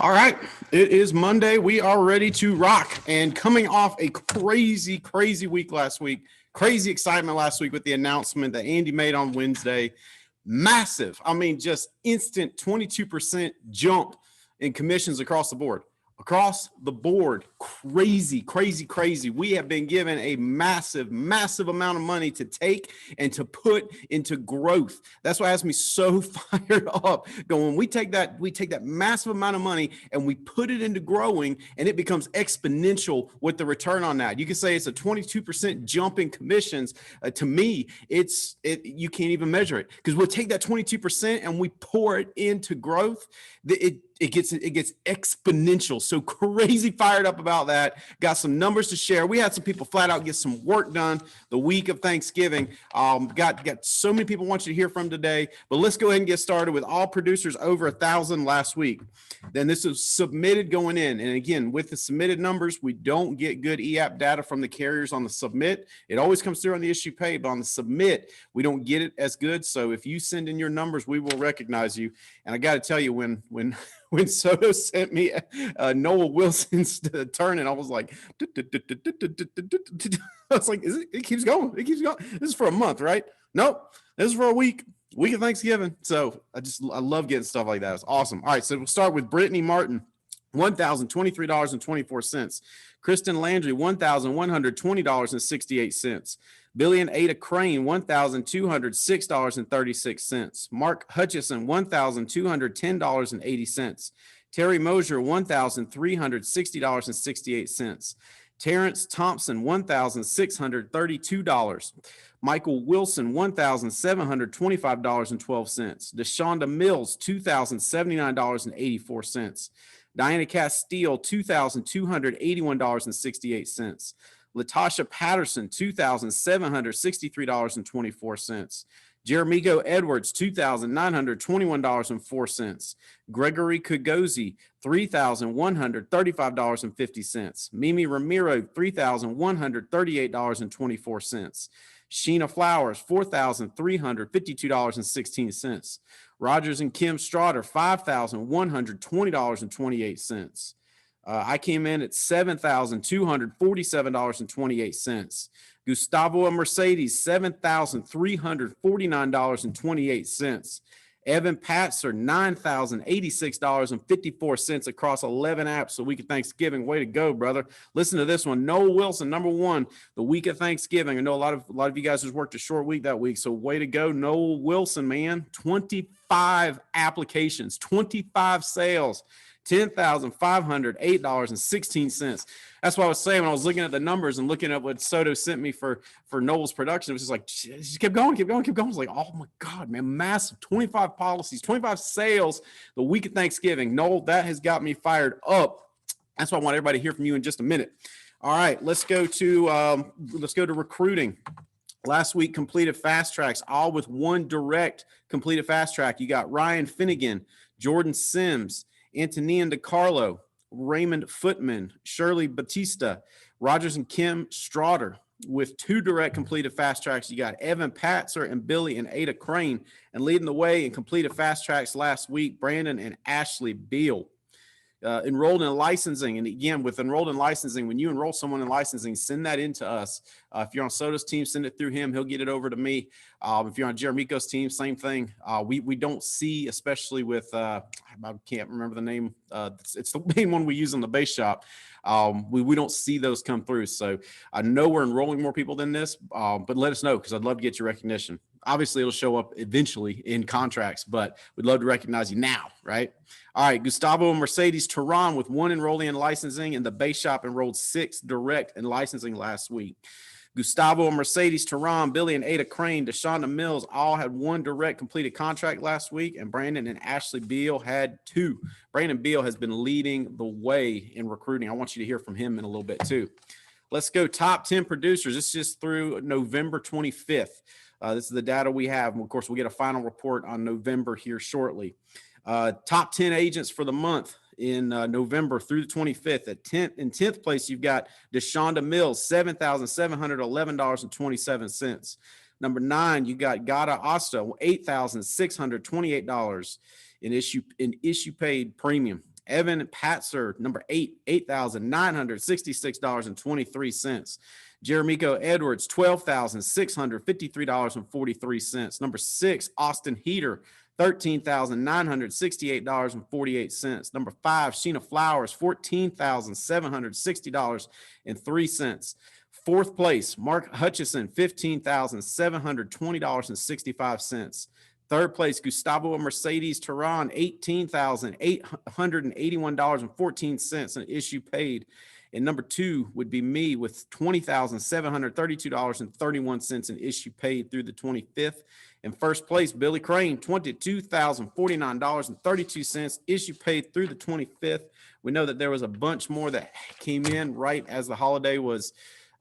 All right, it is Monday. We are ready to rock. And coming off a crazy, crazy week last week, crazy excitement last week with the announcement that Andy made on Wednesday. Massive, I mean, just instant 22% jump in commissions across the board. Across the board, crazy, crazy, crazy. We have been given a massive, massive amount of money to take and to put into growth. That's what has me so fired up. Going, we take that massive amount of money and we put it into growing, and it becomes exponential with the return on that. You can say it's a 22% jump in commissions. To me, you can't even measure it, because we'll take that 22% and we pour it into growth. It gets exponential. So crazy fired up about that. Got some numbers to share. We had some people flat out get some work done the week of Thanksgiving. Got so many people want you to hear from today, but let's go ahead and get started with all producers over 1,000 last week. Then this is submitted going in. And again, with the submitted numbers, we don't get good EAP data from the carriers on the submit. It always comes through on the issue pay, but on the submit, we don't get it as good. So if you send in your numbers, we will recognize you. And I got to tell you, when Soto sent me Noah Wilson's turn, and I was like, I was like, it keeps going. It keeps going. This is for a month, right? Nope. This is for a week of Thanksgiving. So I love getting stuff like that. It's awesome. All right. So we'll start with Brittany Martin. $1,023.24. Kristen Landry, $1,120.68. Billy and Ada Crane, $1,206.36. Mark Hutchison, $1,210.80. Terry Mosier, $1,360.68. Terrence Thompson, $1,632. Michael Wilson, $1,725.12. DeShonda Mills, $2,079.84. Diana Castile, $2,281.68. Latasha Patterson, $2,763.24. Jeremigo Edwards, $2,921.04. Gregory Kugozi, $3,135.50. Mimi Ramiro, $3,138.24. Sheena Flowers, $4,352.16. Rogers and Kim Strotter, $5,120.28. I came in at $7,247.28. Gustavo and Mercedes, $7,349.28. Evan Patzer, $9,086.54 across 11 apps. So week of Thanksgiving. Way to go, brother. Listen to this one. Noah Wilson, number one, the week of Thanksgiving. I know a lot of you guys just worked a short week that week. So way to go, Noah Wilson, man. 25 applications, 25 sales. $10,508.16. That's what I was saying when I was looking at the numbers and looking at what Soto sent me for Noel's production. It was just like, just keep going. I was like, oh my God, man, massive 25 policies, 25 sales the week of Thanksgiving. Noel, that has got me fired up. That's why I want everybody to hear from you in just a minute. All right, let's go to recruiting. Last week, completed fast tracks, all with one direct completed fast track. You got Ryan Finnegan, Jordan Sims, Antonian DeCarlo, Raymond Footman, Shirley Batista, Rogers and Kim Strotter. With two direct completed fast tracks, you got Evan Patzer and Billy and Ada Crane. And leading the way in completed fast tracks last week, Brandon and Ashley Beal. Enrolled in licensing. And again, with enrolled in licensing, when you enroll someone in licensing, send that in to us. If you're on Soto's team, send it through him. He'll get it over to me. If you're on Jeremico's team, same thing. We don't see, especially with, I can't remember the name. It's the main one we use on the base shop. We don't see those come through. So I know we're enrolling more people than this, but let us know, because I'd love to get your recognition. Obviously, it'll show up eventually in contracts, but we'd love to recognize you now, right? All right, Gustavo and Mercedes Tehran with one enrollee in licensing, and the base shop enrolled 6 direct in licensing last week. Gustavo and Mercedes Tehran, Billy and Ada Crane, DeShonda Mills all had one direct completed contract last week, and Brandon and Ashley Beal had 2. Brandon Beal has been leading the way in recruiting. I want you to hear from him in a little bit too. Let's go top 10 producers. This is just through November 25th. This is the data we have. And of course, we'll get a final report on November here shortly. Top 10 agents for the month in November through the 25th. At 10th place, you've got DeShonda Mills, $7,711.27. Number 9, you got Gada Asta, $8,628 in issue paid premium. Evan Patzer, number 8, $8,966.23. Jeremico Edwards, $12,653.43. Number 6, Austin Heater, $13,968.48. Number 5, Sheena Flowers, $14,760.03. Fourth place, Mark Hutchison, $15,720.65. Third place, Gustavo Mercedes Terran, $18,881.14 an issue paid. And number 2 would be me with $20,732.31 an issue paid through the 25th. In first place, Billy Crane, $22,049.32 issue paid through the 25th. We know that there was a bunch more that came in right as the holiday was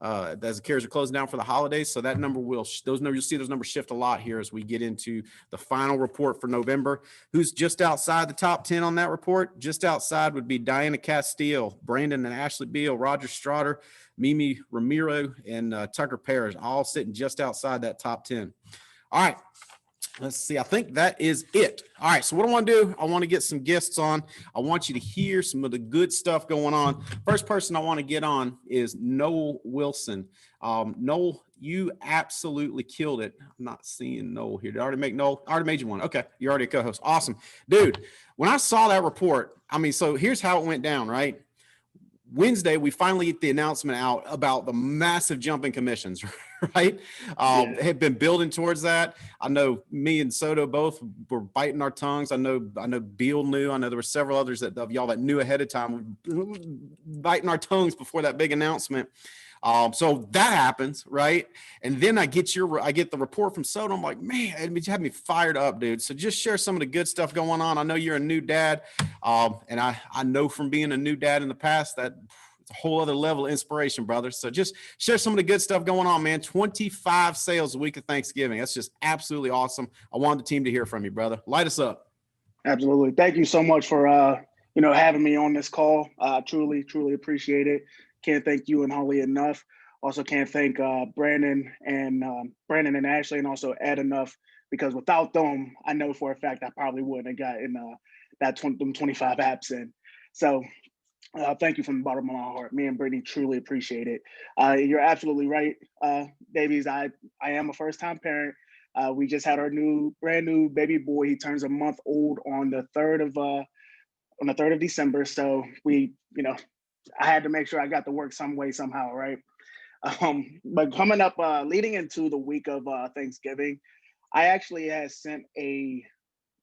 as the carriers are closing down for the holidays. So that number will, you'll see those numbers shift a lot here as we get into the final report for November. Who's just outside the top 10 on that report? Just outside would be Diana Castile, Brandon and Ashley Beal, Roger Strader, Mimi Ramiro, and Tucker Parrish, all sitting just outside that top 10. All right. Let's see. I think that is it. All right. So what I want to do, I want to get some guests on. I want you to hear some of the good stuff going on. First person I want to get on is Noel Wilson. Noel, you absolutely killed it. I'm not seeing Noel here. Did I already make Noel? I already made you one. Okay. You're already a co-host. Awesome. Dude, when I saw that report, so here's how it went down, right? Wednesday, we finally get the announcement out about the massive jump in commissions, right? Have been building towards that. I know me and Soto both were biting our tongues. I know Beal knew. I know there were several others of y'all that knew ahead of time, biting our tongues before that big announcement. So that happens, right? And then I get the report from Soto. I'm like, man, it had me fired up, dude. So just share some of the good stuff going on. I know you're a new dad. And I know from being a new dad in the past that it's a whole other level of inspiration, brother. So just share some of the good stuff going on, man. 25 sales a week of Thanksgiving. That's just absolutely awesome. I wanted the team to hear from you, brother. Light us up. Absolutely. Thank you so much for, having me on this call. Truly, truly appreciate it. Can't thank you and Holly enough. Also can't thank Brandon and Ashley and also Ed enough, because without them, I know for a fact I probably wouldn't have gotten them 25 apps in. So thank you from the bottom of my heart. Me and Brittany truly appreciate it. You're absolutely right, babies. I am a first-time parent. We just had our brand new baby boy. He turns a month old on the 3rd of December. So I had to make sure I got to work some way, somehow, right? But coming up, leading into the week of Thanksgiving, I actually had sent a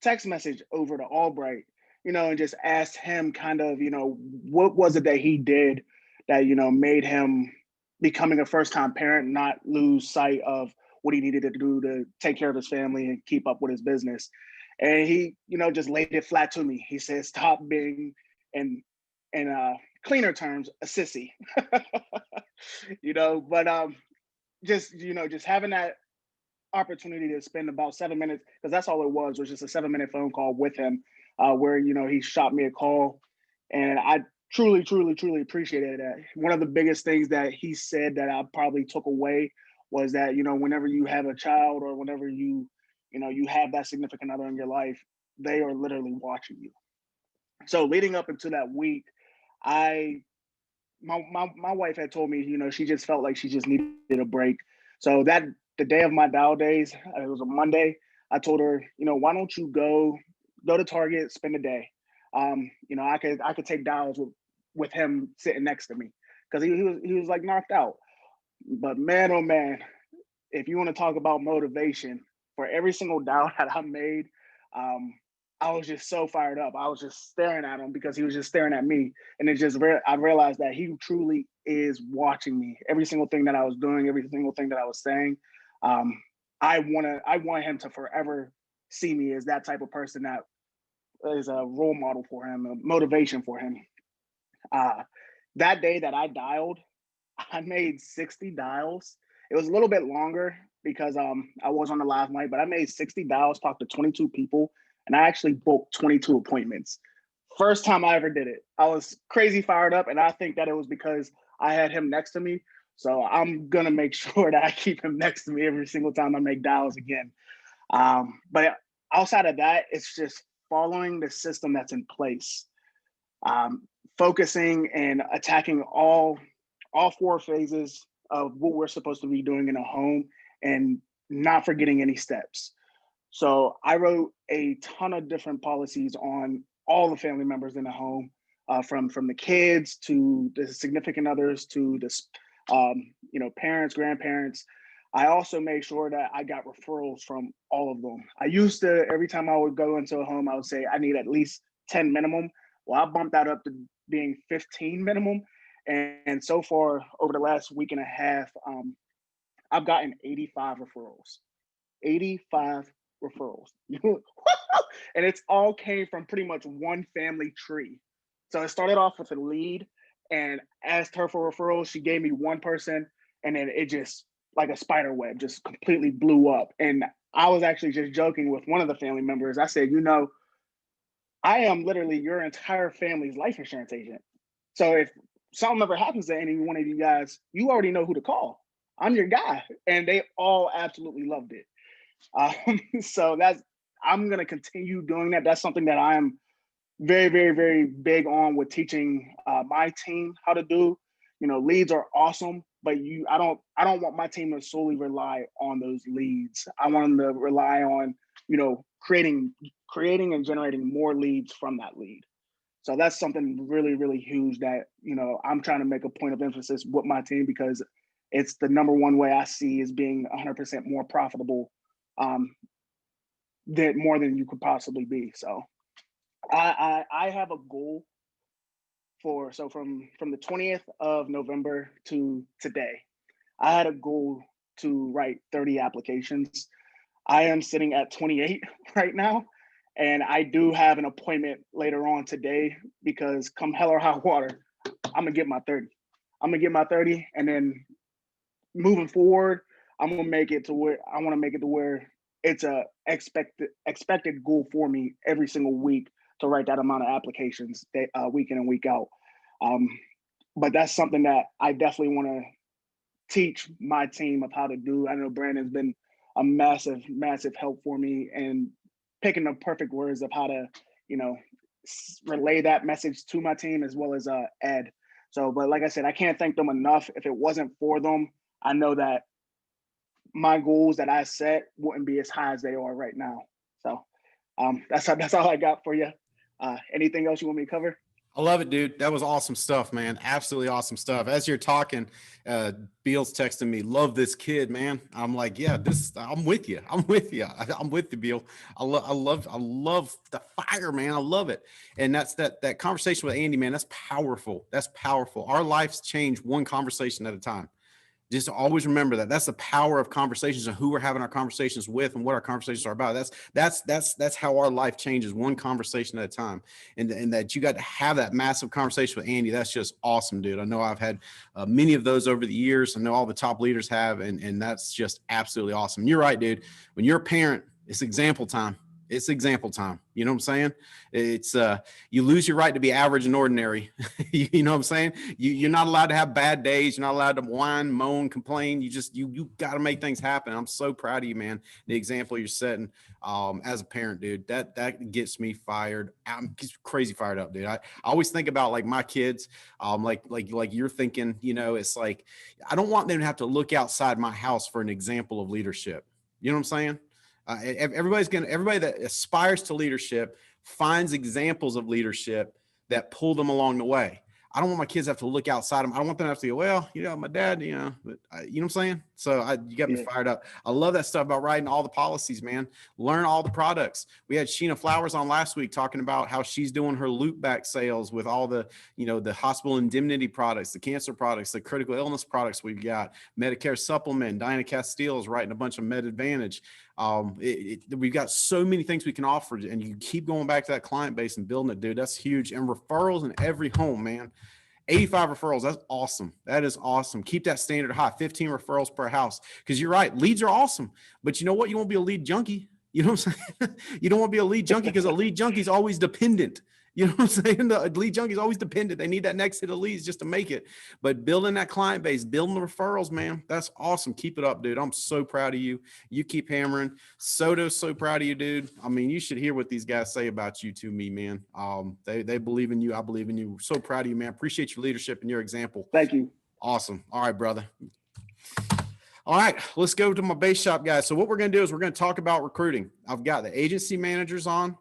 text message over to Albright, and just asked him kind of, what was it that he did that, made him becoming a first-time parent, not lose sight of what he needed to do to take care of his family and keep up with his business. And he, just laid it flat to me. He said, stop being in cleaner terms, a sissy. But just having that opportunity to spend about 7 minutes, because that's all it was just a 7-minute phone call with him, where he shot me a call, and I truly, truly, truly appreciated that. One of the biggest things that he said that I probably took away was that whenever you have a child, or whenever you have that significant other in your life, they are literally watching you. So leading up into that week, my wife had told me, she just felt like she just needed a break. So that the day of my dial days, it was a Monday. I told her, why don't you go to Target, spend a day. I could take dials with him sitting next to me, because he was like knocked out. But man, oh man, if you want to talk about motivation, for every single dial that I made, I was just so fired up. I was just staring at him because he was just staring at me. And I realized that he truly is watching me. Every single thing that I was doing, every single thing that I was saying. I want him to forever see me as that type of person that is a role model for him, a motivation for him. That day that I dialed, I made 60 dials. It was a little bit longer because I was on the live mic, but I made 60 dials, talked to 22 people, and I actually booked 22 appointments. First time I ever did it. I was crazy fired up, and I think that it was because I had him next to me. So I'm going to make sure that I keep him next to me every single time I make dials again. But outside of that, it's just following the system that's in place. focusing and attacking all four phases of what we're supposed to be doing in a home and not forgetting any steps. So I wrote a ton of different policies on all the family members in the home, from the kids to the significant others to the parents, grandparents. I also made sure that I got referrals from all of them. I used to, every time I would go into a home, I would say I need at least 10 minimum. Well, I bumped that up to being 15 minimum. And so far, over the last week and a half, I've gotten 85 referrals. 85 referrals. And it's all came from pretty much one family tree. So it started off with a lead and asked her for referrals. She gave me one person, and then it just, like a spider web, just completely blew up. And I was actually just joking with one of the family members. I said, I am literally your entire family's life insurance agent. So if something ever happens to any one of you guys, you already know who to call. I'm your guy. And they all absolutely loved it. So I'm going to continue doing that. That's something that I am very, very, very big on with teaching my team how to do. Leads are awesome, but I don't want my team to solely rely on those leads. I want them to rely on, creating and generating more leads from that lead. So that's something really, really huge that, I'm trying to make a point of emphasis with my team, because it's the number one way I see is being 100% more profitable, more than you could possibly be. So I have a goal from the 20th of November to today. I had a goal to write 30 applications. I am sitting at 28 right now. And I do have an appointment later on today, because come hell or high water, I'm gonna get my 30. I'm gonna get my 30, and then moving forward, I'm gonna make it to where I want to make it to where it's a expected goal for me every single week to write that amount of applications week in and week out. But that's something that I definitely want to teach my team of how to do. I know Brandon's been a massive, massive help for me, and picking the perfect words of how to, relay that message to my team, as well as Ed. So, but like I said, I can't thank them enough. If it wasn't for them, I know that my goals that I set wouldn't be as high as they are right now. So that's all I got for you. Anything else you want me to cover? I love it, dude. That was awesome stuff, man. Absolutely awesome stuff. As you're talking, Beal's texting me, love this kid, man. I'm like, yeah, I'm with you. I'm with you. I'm with you, Beal. I love the fire, man. I love it. And that's that conversation with Andy, man. That's powerful. That's powerful. Our lives change one conversation at a time. Just always remember that. That's the power of conversations and who we're having our conversations with and what our conversations are about. That's how our life changes, one conversation at a time. And that you got to have that massive conversation with Andy. That's just awesome, dude. I know I've had many of those over the years. I know all the top leaders have, and that's just absolutely awesome. You're right, dude. When you're a parent, it's example time. It's example time. You know what I'm saying? It's you lose your right to be average and ordinary. You know what I'm saying? You're not allowed to have bad days. You're not allowed to whine, moan, complain. You got to make things happen. I'm so proud of you, man. The example you're setting as a parent, dude. That gets me fired. I'm crazy fired up, dude. I always think about like my kids, like you're thinking. It's like I don't want them to have to look outside my house for an example of leadership. You know what I'm saying? Everybody that aspires to leadership finds examples of leadership that pull them along the way. I don't want my kids to have to look outside them. I don't want them to have to go, well, my dad, but you know what I'm saying? So you got me fired up. I love that stuff about writing all the policies, man. Learn all the products. We had Sheena Flowers on last week talking about how she's doing her loop back sales with all the, the hospital indemnity products, the cancer products, the critical illness products we've got, Medicare supplement. Diana Castile is writing a bunch of Med Advantage. We've got so many things we can offer, and you keep going back to that client base and building it, dude. That's huge. And referrals in every home, man. 85 referrals. That's awesome. That is awesome. Keep that standard high, 15 referrals per house. Because you're right. Leads are awesome. But you know what? You won't be a lead junkie. You know what I'm saying? You don't want to be a lead junkie, because a lead junkie is always dependent. You know what I'm saying? The lead junkie is always dependent. They need that next hit of leads just to make it. But building that client base, building the referrals, man, that's awesome. Keep it up, dude. I'm so proud of you. You keep hammering. Soto's so proud of you, dude. I mean, you should hear what these guys say about you to me, man. They believe in you. I believe in you. So proud of you, man. Appreciate your leadership and your example. Thank you. Awesome. All right, brother. All right, let's go to my base shop guys. So what we're going to do is we're going to talk about recruiting. I've got the agency managers on.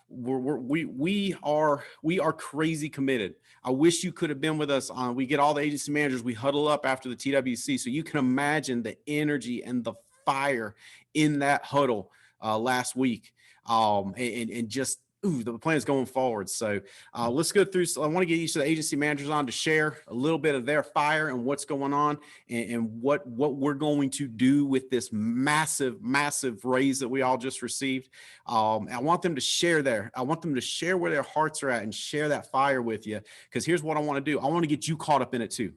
We are crazy committed. I wish you could have been with us on. We get all the agency managers. We huddle up after the TWC, so you can imagine the energy and the fire in that huddle last week. And just the plan is going forward. So let's go through. So I want to get each of the agency managers on to share a little bit of their fire and what's going on and what we're going to do with this massive raise that we all just received. I want them to share where their hearts are at and share that fire with you. Because here's what I want to do. I want to get you caught up in it too.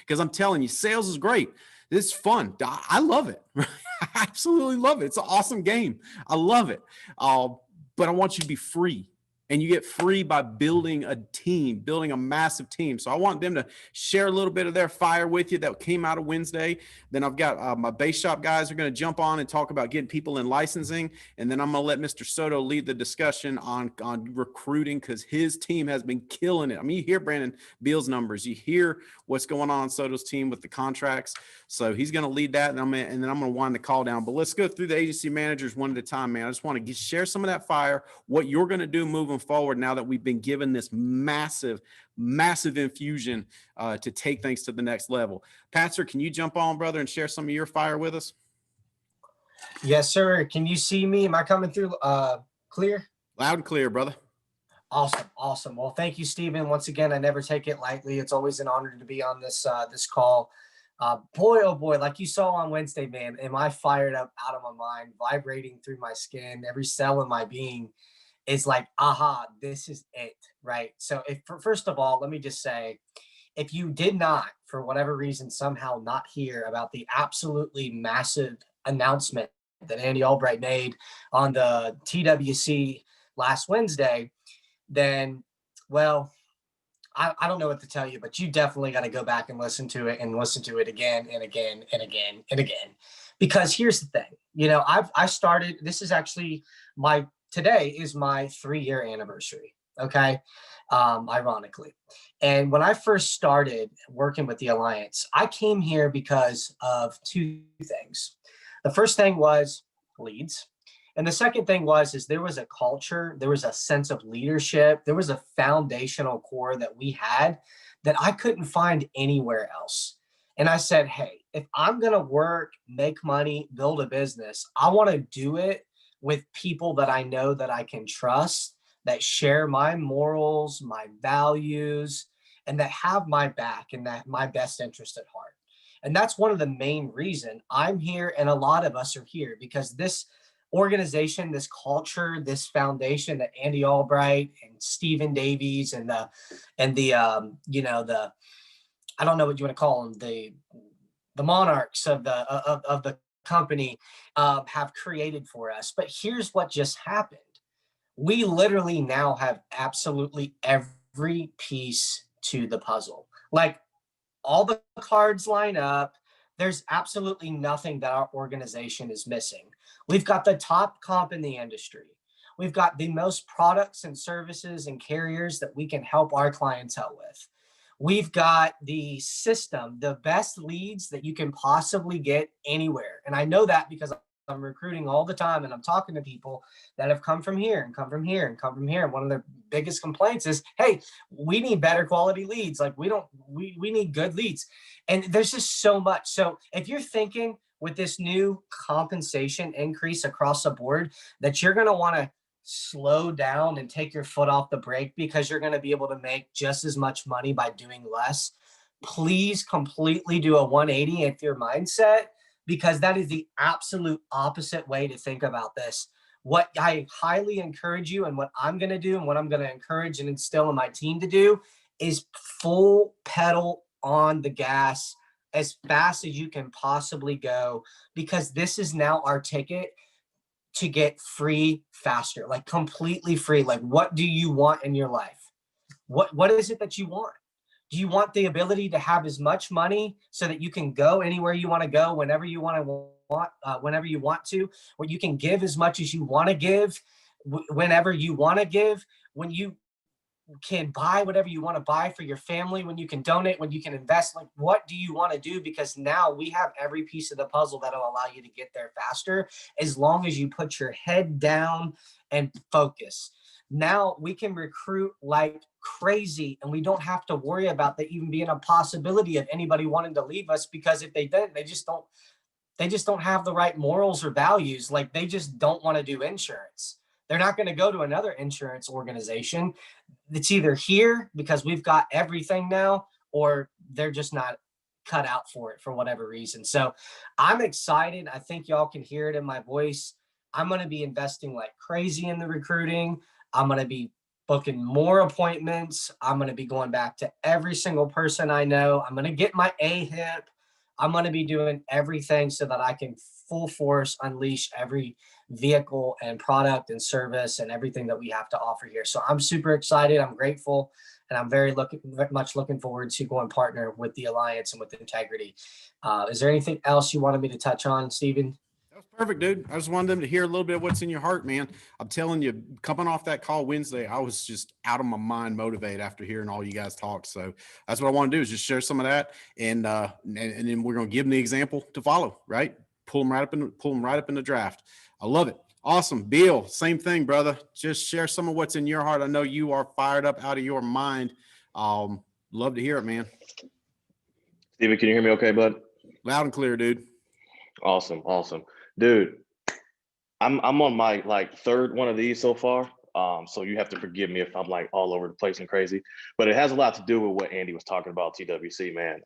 Because I'm telling you, sales is great. It's fun. I love it. I absolutely love it. It's an awesome game. I love it. But I want you to be free. And you get free by building a team, building a massive team. So I want them to share a little bit of their fire with you that came out of Wednesday. Then I've got my base shop guys are going to jump on and talk about getting people in licensing. And then I'm going to let Mr. Soto lead the discussion on recruiting because his team has been killing it. I mean, you hear Brandon Beal's numbers. You hear what's going on Soto's team with the contracts. So he's going to lead that. And then I'm going to wind the call down. But let's go through the agency managers one at a time, man. I just want to share some of that fire, what you're going to do moving forward now that we've been given this massive infusion to take things to the next level. Patzer, can you jump on, brother, and share some of your fire with us? Yes, sir. Can you see me? Am I coming through clear? Loud and clear, brother. Awesome. Well, thank you, Stephen. Once again, I never take it lightly. It's always an honor to be on this this call. Boy, oh boy, like you saw on Wednesday, man, am I fired up out of my mind, vibrating through my skin, every cell in my being is like, aha, this is it, right? So first of all, let me just say, if you did not, for whatever reason, somehow not hear about the absolutely massive announcement that Andy Albright made on the TWC last Wednesday, then, well, I don't know what to tell you, but you definitely got to go back and listen to it again and again and again and again. Because here's the thing, I started, this is actually today is my 3-year anniversary. Okay. Ironically. And when I first started working with the Alliance, I came here because of 2 things. The first thing was leads. And the second thing is there was a culture, there was a sense of leadership, there was a foundational core that we had that I couldn't find anywhere else. And I said, hey, if I'm going to work, make money, build a business, I want to do it with people that I know that I can trust, that share my morals, my values, and that have my back and that my best interest at heart. And that's one of the main reasons I'm here. And a lot of us are here because this organization, this culture, this foundation that Andy Albright and Stephen Davies and the I don't know what you want to call them, the monarchs of the company have created for us. But here's what just happened. We literally now have absolutely every piece to the puzzle. Like all the cards line up. There's absolutely nothing that our organization is missing. We've got the top comp in the industry. We've got the most products and services and carriers that we can help our clientele with. We've got the system, the best leads that you can possibly get anywhere. And I know that because I'm recruiting all the time and I'm talking to people that have come from here and come from here and come from here. And one of their biggest complaints is, hey, we need better quality leads. Like we need good leads. And there's just so much. So if you're thinking with this new compensation increase across the board that you're going to want to slow down and take your foot off the brake because you're going to be able to make just as much money by doing less, please completely do a 180 if your mindset, because that is the absolute opposite way to think about this. What I highly encourage you and what I'm going to do and what I'm going to encourage and instill in my team to do is full pedal on the gas as fast as you can possibly go, because this is now our ticket to get free faster, like completely free. Like, what do you want in your life? What is it that you want? Do you want the ability to have as much money so that you can go anywhere you want to go, whenever you whenever you want to, where you can give as much as you want to give, whenever you want to give, when you can buy whatever you want to buy for your family, when you can donate, when you can invest? Like, what do you want to do? Because now we have every piece of the puzzle that'll allow you to get there faster, as long as you put your head down and focus. Now we can recruit like crazy, and we don't have to worry about there even being a possibility of anybody wanting to leave us, because if they did, they just don't have the right morals or values. Like, they just don't want to do insurance. They're not going to go to another insurance organization. It's either here because we've got everything now, or they're just not cut out for it for whatever reason. So I'm excited. I think y'all can hear it in my voice. I'm going to be investing like crazy in the recruiting. I'm going to be booking more appointments. I'm going to be going back to every single person I know. I'm going to get my AHIP. I'm going to be doing everything so that I can full force unleash every vehicle and product and service and everything that we have to offer here. So I'm super excited. I'm grateful, and I'm very much looking forward to going partner with the Alliance and with Integrity. Is there anything else you wanted me to touch on, Stephen? That was perfect, dude. I just wanted them to hear a little bit of what's in your heart, man. I'm telling you, coming off that call Wednesday, I was just out of my mind motivated after hearing all you guys talk. So that's what I want to do, is just share some of that, and then we're going to give them the example to follow, right? Pull them right up in the draft. I love it. Awesome. Bill, same thing, brother. Just share some of what's in your heart. I know you are fired up out of your mind. Love to hear it, man. Steven, can you hear me okay, bud? Loud and clear, dude. Awesome. Dude, I'm on my like third one of these so far. So you have to forgive me if I'm like all over the place and crazy, but it has a lot to do with what Andy was talking about, TWC, man.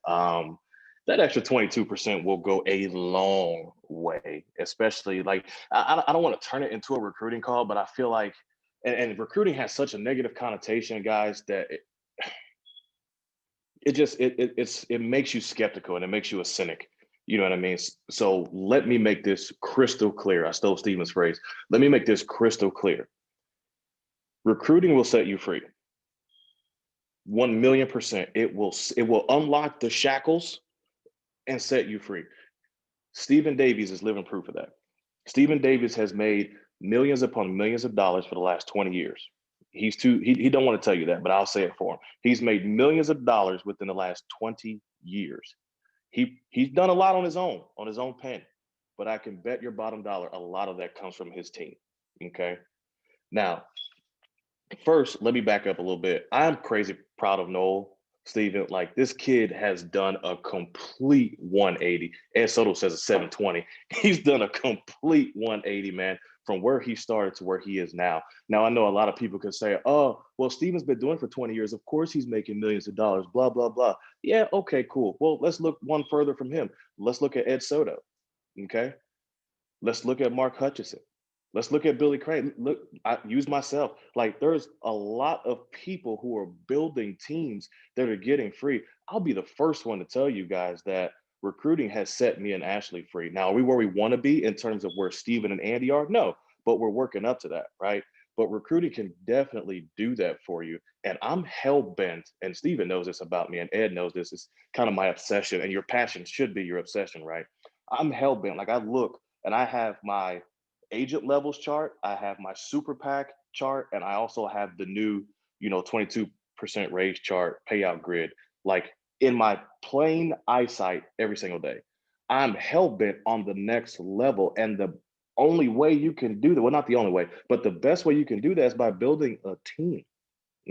That extra 22% will go a long way, especially like, I don't want to turn it into a recruiting call, but I feel like, and recruiting has such a negative connotation, guys, that it makes you skeptical, and it makes you a cynic. You know what I mean? So let me make this crystal clear. I stole Steven's phrase. Let me make this crystal clear. Recruiting will set you free. 1,000,000%. It will unlock the shackles and set you free. Stephen Davies is living proof of that. Stephen Davies has made millions upon millions of dollars for the last 20 years. He don't want to tell you that, but I'll say it for him. He's made millions of dollars within the last 20 years. He's done a lot on his own pen, but I can bet your bottom dollar a lot of that comes from his team. Okay. Now, first, let me back up a little bit. I'm crazy proud of Noel, Steven. Like, this kid has done a complete 180. Ed Soto says a 720. He's done a complete 180, man, from where he started to where he is now. Now, I know a lot of people could say, oh, well, Steven's been doing it for 20 years. Of course he's making millions of dollars, blah, blah, blah. Yeah, okay, cool. Well, let's look one further from him. Let's look at Ed Soto, okay? Let's look at Mark Hutchinson. Let's look at Billy Crane. Look, I use myself. Like, there's a lot of people who are building teams that are getting free. I'll be the first one to tell you guys that recruiting has set me and Ashley free. Now, are we where we want to be in terms of where Steven and Andy are? No, but we're working up to that, right? But recruiting can definitely do that for you. And I'm hell-bent, and Steven knows this about me, and Ed knows this. It's kind of my obsession, and your passion should be your obsession, right? I'm hell-bent. Like, I look, and I have my agent levels chart, I have my super PAC chart, and I also have the new, 22% raise chart payout grid, like in my plain eyesight every single day. I'm hell-bent on the next level. And the only way you can do that, well, not the only way, but the best way you can do that is by building a team.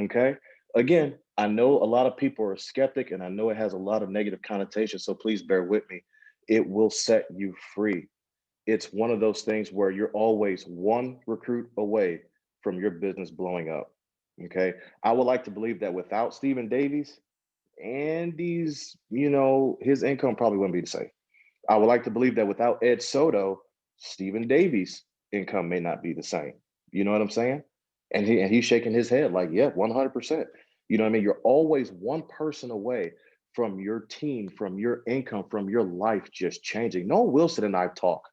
Okay. Again, I know a lot of people are skeptic, and I know it has a lot of negative connotations. So please bear with me. It will set you free. It's one of those things where you're always one recruit away from your business blowing up. Okay. I would like to believe that without Stephen Davies, Andy's, his income probably wouldn't be the same. I would like to believe that without Ed Soto, Stephen Davies' income may not be the same. You know what I'm saying? And he's shaking his head like, yeah, 100%. You know what I mean? You're always one person away from your team, from your income, from your life just changing. Noah Wilson and I talk,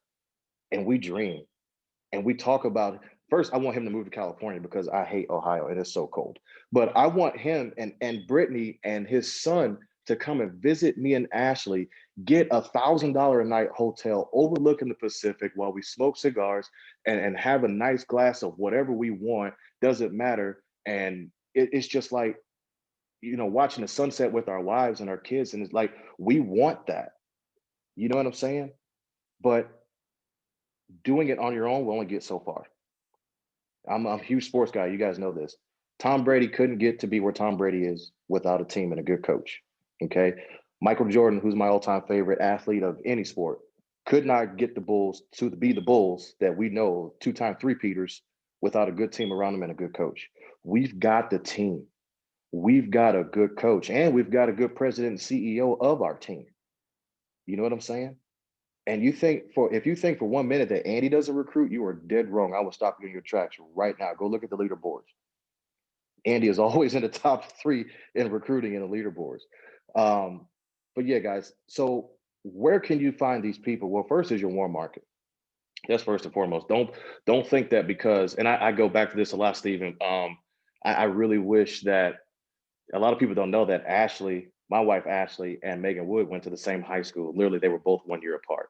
and we dream. And we talk about, first, I want him to move to California because I hate Ohio and it's so cold. But I want him and Brittany and his son to come and visit me and Ashley, get $1,000 a night hotel overlooking the Pacific while we smoke cigars and have a nice glass of whatever we want, doesn't matter. And it's just like, watching the sunset with our wives and our kids. And it's like, we want that. You know what I'm saying? But doing it on your own will only get so far. I'm a huge sports guy. You guys know this. Tom Brady couldn't get to be where Tom Brady is without a team and a good coach. Okay. Michael Jordan, who's my all-time favorite athlete of any sport, could not get the Bulls to be the Bulls that we know, two-time three-peaters, without a good team around them and a good coach. We've got the team. We've got a good coach, and we've got a good president and CEO of our team. You know what I'm saying? And if you think for 1 minute that Andy doesn't recruit, you are dead wrong. I will stop you in your tracks right now. Go look at the leaderboards. Andy is always in the top 3 in recruiting in the leaderboards. But yeah, guys. So where can you find these people? Well, first is your warm market. That's first and foremost. Don't think that because, and I go back to this a lot, Stephen. I really wish that a lot of people don't know that Ashley, my wife Ashley, and Megan Wood went to the same high school. Literally, they were both 1 year apart.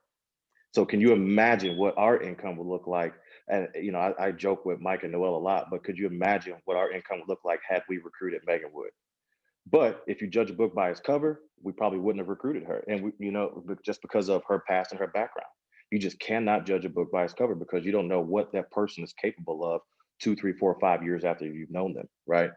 So can you imagine what our income would look like? And I joke with Mike and Noel a lot, but could you imagine what our income would look like had we recruited Megan Wood? But if you judge a book by its cover, we probably wouldn't have recruited her. And just because of her past and her background, you just cannot judge a book by its cover because you don't know what that person is capable of 2, 3, 4, 5 years after you've known them, right?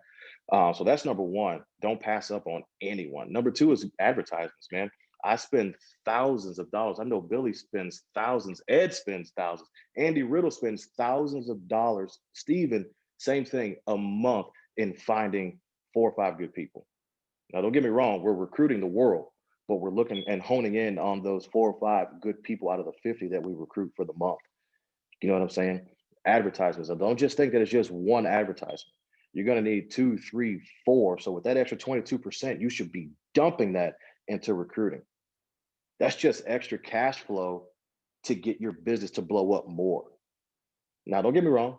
So that's number one. Don't pass up on anyone. Number two is advertisements, man. I spend thousands of dollars. I know Billy spends thousands. Ed spends thousands. Andy Riddle spends thousands of dollars. Steven, same thing, a month in finding 4 or 5 good people. Now, don't get me wrong. We're recruiting the world, but we're looking and honing in on those 4 or 5 good people out of the 50 that we recruit for the month. You know what I'm saying? Advertisements. So don't just think that it's just one advertisement. You're going to need 2, 3, 4. So with that extra 22%, you should be dumping that into recruiting. That's just extra cash flow to get your business to blow up more. Now, don't get me wrong.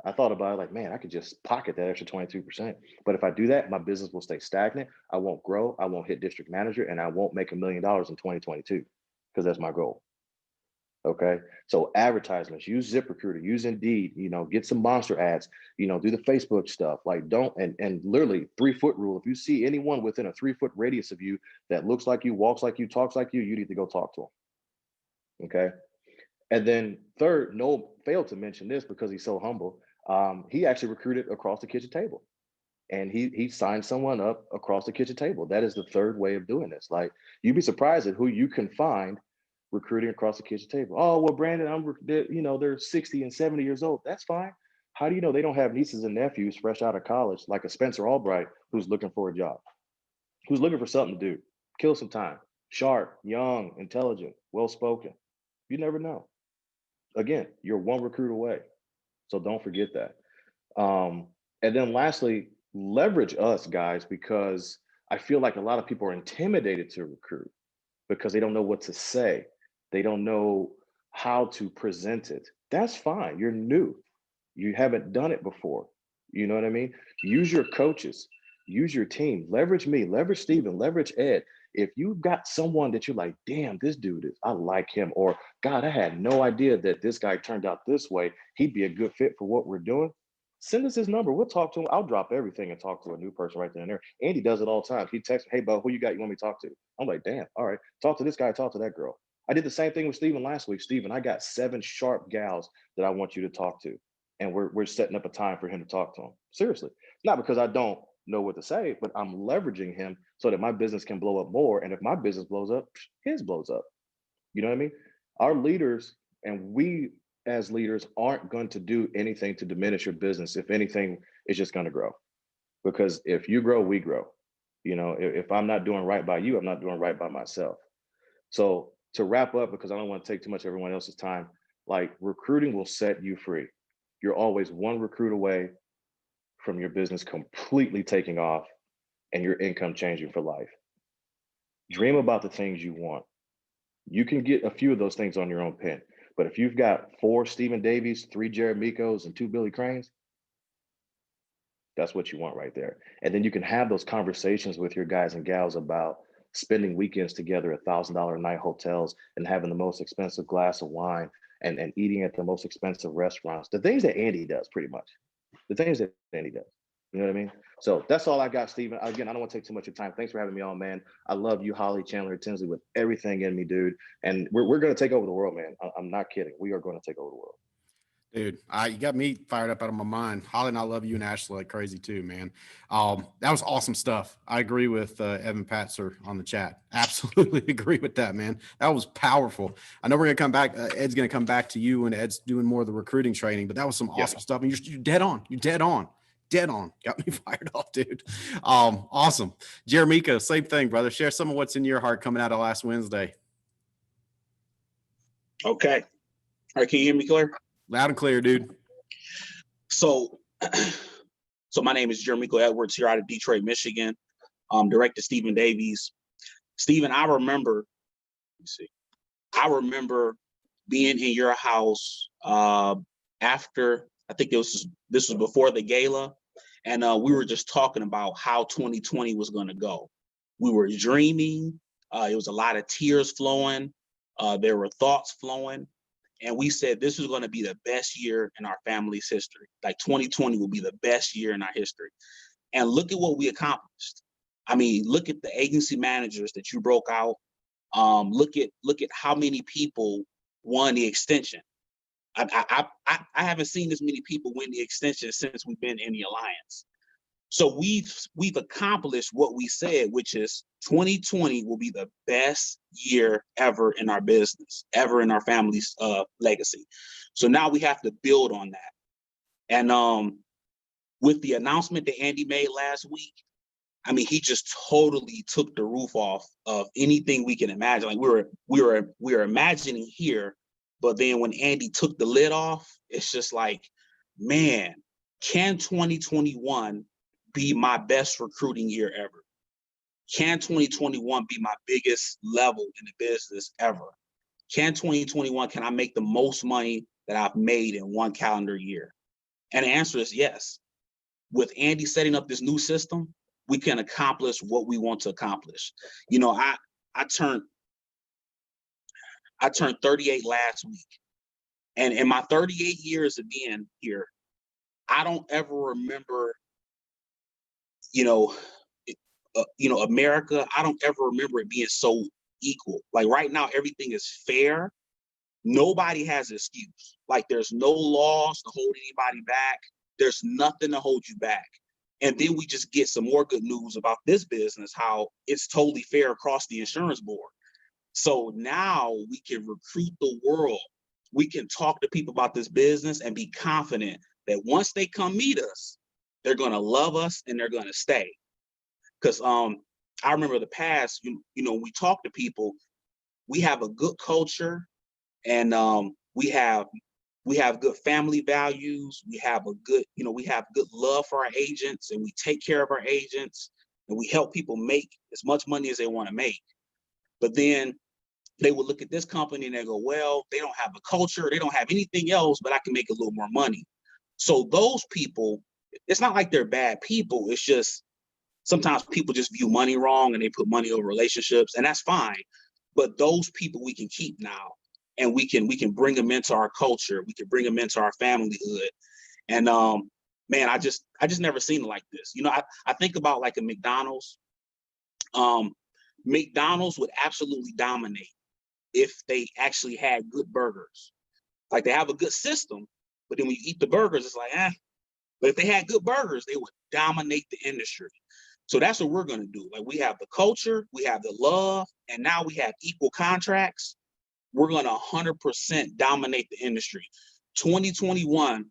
I thought about it like, man, I could just pocket that extra 22%. But if I do that, my business will stay stagnant. I won't grow. I won't hit district manager, and I won't make $1 million in 2022 because that's my goal. Okay. So advertisements, use ZipRecruiter, use Indeed, get some monster ads, do the Facebook stuff. Like don't, and literally 3-foot rule. If you see anyone within a 3-foot radius of you that looks like you, walks like you, talks like you need to go talk to them. Okay. And then third, Noel failed to mention this because he's so humble. He actually recruited across the kitchen table. And he signed someone up across the kitchen table. That is the third way of doing this. Like you'd be surprised at who you can find recruiting across the kitchen table. Oh, well, Brandon, they're 60 and 70 years old. That's fine. How do you know they don't have nieces and nephews fresh out of college, like a Spencer Albright, who's looking for a job, who's looking for something to do, kill some time, sharp, young, intelligent, well-spoken. You never know. Again, you're one recruit away. So don't forget that. And then lastly, leverage us, guys, because I feel like a lot of people are intimidated to recruit because they don't know what to say. They don't know how to present it. That's fine. You're new. You haven't done it before. You know what I mean? Use your coaches, use your team, leverage me, leverage Steven, leverage Ed. If you've got someone that you're like, damn, this dude I like him, or God, I had no idea that this guy turned out this way. He'd be a good fit for what we're doing. Send us his number. We'll talk to him. I'll drop everything and talk to a new person right then and there. Andy does it all the time. He texts me, hey, bud, who you got you want me to talk to? I'm like, damn, all right. Talk to this guy, talk to that girl. I did the same thing with Steven last week. Steven, I got 7 sharp gals that I want you to talk to. And we're setting up a time for him to talk to them. Seriously. Not because I don't know what to say, but I'm leveraging him so that my business can blow up more. And if my business blows up, his blows up. You know what I mean? Our leaders and we as leaders aren't going to do anything to diminish your business. If anything, it's just going to grow. Because if you grow, we grow. If I'm not doing right by you, I'm not doing right by myself. So to wrap up, because I don't want to take too much of everyone else's time, like recruiting will set you free. You're always one recruit away from your business completely taking off and your income changing for life. Dream about the things you want. You can get a few of those things on your own pen, But if you've got 4 Stephen Davies, 3 Jared Mikos, and 2 Billy Cranes, that's what you want right there. And then you can have those conversations with your guys and gals about spending weekends together at $1,000 a night hotels and having the most expensive glass of wine and eating at the most expensive restaurants. The things that Andy does, pretty much. The things that Andy does. You know what I mean? So that's all I got, Stephen. Again, I don't want to take too much of your time. Thanks for having me on, man. I love you, Holly, Chandler, Tinsley, with everything in me, dude. And we're going to take over the world, man. I'm not kidding. We are going to take over the world. Dude, you got me fired up out of my mind. Holly and I love you and Ashley like crazy too, man. That was awesome stuff. I agree with Evan Patzer on the chat. Absolutely agree with that, man. That was powerful. I know we're gonna come back. Ed's gonna come back to you, and Ed's doing more of the recruiting training. But that was some awesome stuff. And you're dead on. You're dead on. Dead on. Got me fired up, dude. Awesome. Jeremico, same thing, brother. Share some of what's in your heart coming out of last Wednesday. Okay. All right. Can you hear me clear? Loud and clear, dude. So my name is Jeremico Edwards here out of Detroit, Michigan. Director Stephen Davies. Stephen, I remember being in your house after, I think this was before the gala, and we were just talking about how 2020 was going to go. We were dreaming. It was a lot of tears flowing. There were thoughts flowing. And we said this was going to be the best year in our family's history. Like 2020 will be the best year in our history. And look at what we accomplished. I mean, look at the agency managers that you broke out. Look at how many people won the extension. I haven't seen as many people win the extension since we've been in the alliance. So we've accomplished what we said, which is 2020 will be the best year ever in our business, ever in our family's legacy. So now we have to build on that. And with the announcement that Andy made last week, I mean, he just totally took the roof off of anything we can imagine. Like we were imagining here, but then when Andy took the lid off, it's just like, man, can 2021 be my best recruiting year ever? Can 2021 be my biggest level in the business ever? Can I make the most money that I've made in one calendar year? And the answer is yes. With Andy setting up this new system, we can accomplish what we want to accomplish. You know, I turned 38 last week. And in my 38 years of being here, I don't ever remember America, I don't ever remember it being so equal. Like right now, everything is fair. Nobody has an excuse. Like there's no laws to hold anybody back. There's nothing to hold you back. And then we just get some more good news about this business, how it's totally fair across the insurance board. So now we can recruit the world. We can talk to people about this business and be confident that once they come meet us, they're going to love us and they're going to stay. Because I remember the past, when we talk to people, we have a good culture, and we have good family values. We have we have good love for our agents, and we take care of our agents, and we help people make as much money as they want to make. But then they would look at this company and they go, well, they don't have a culture, they don't have anything else, but I can make a little more money. So those people, it's not like they're bad people. It's just sometimes people just view money wrong and they put money over relationships, and that's fine. But those people we can keep now, and we can bring them into our culture. We can bring them into our familyhood. And man, I just never seen it like this. I think about like a McDonald's. McDonald's would absolutely dominate if they actually had good burgers. Like they have a good system, but then when you eat the burgers, it's like, But if they had good burgers, they would dominate the industry. So that's what we're going to do. Like we have the culture, we have the love, and now we have equal contracts. We're going to 100% dominate the industry. 2021,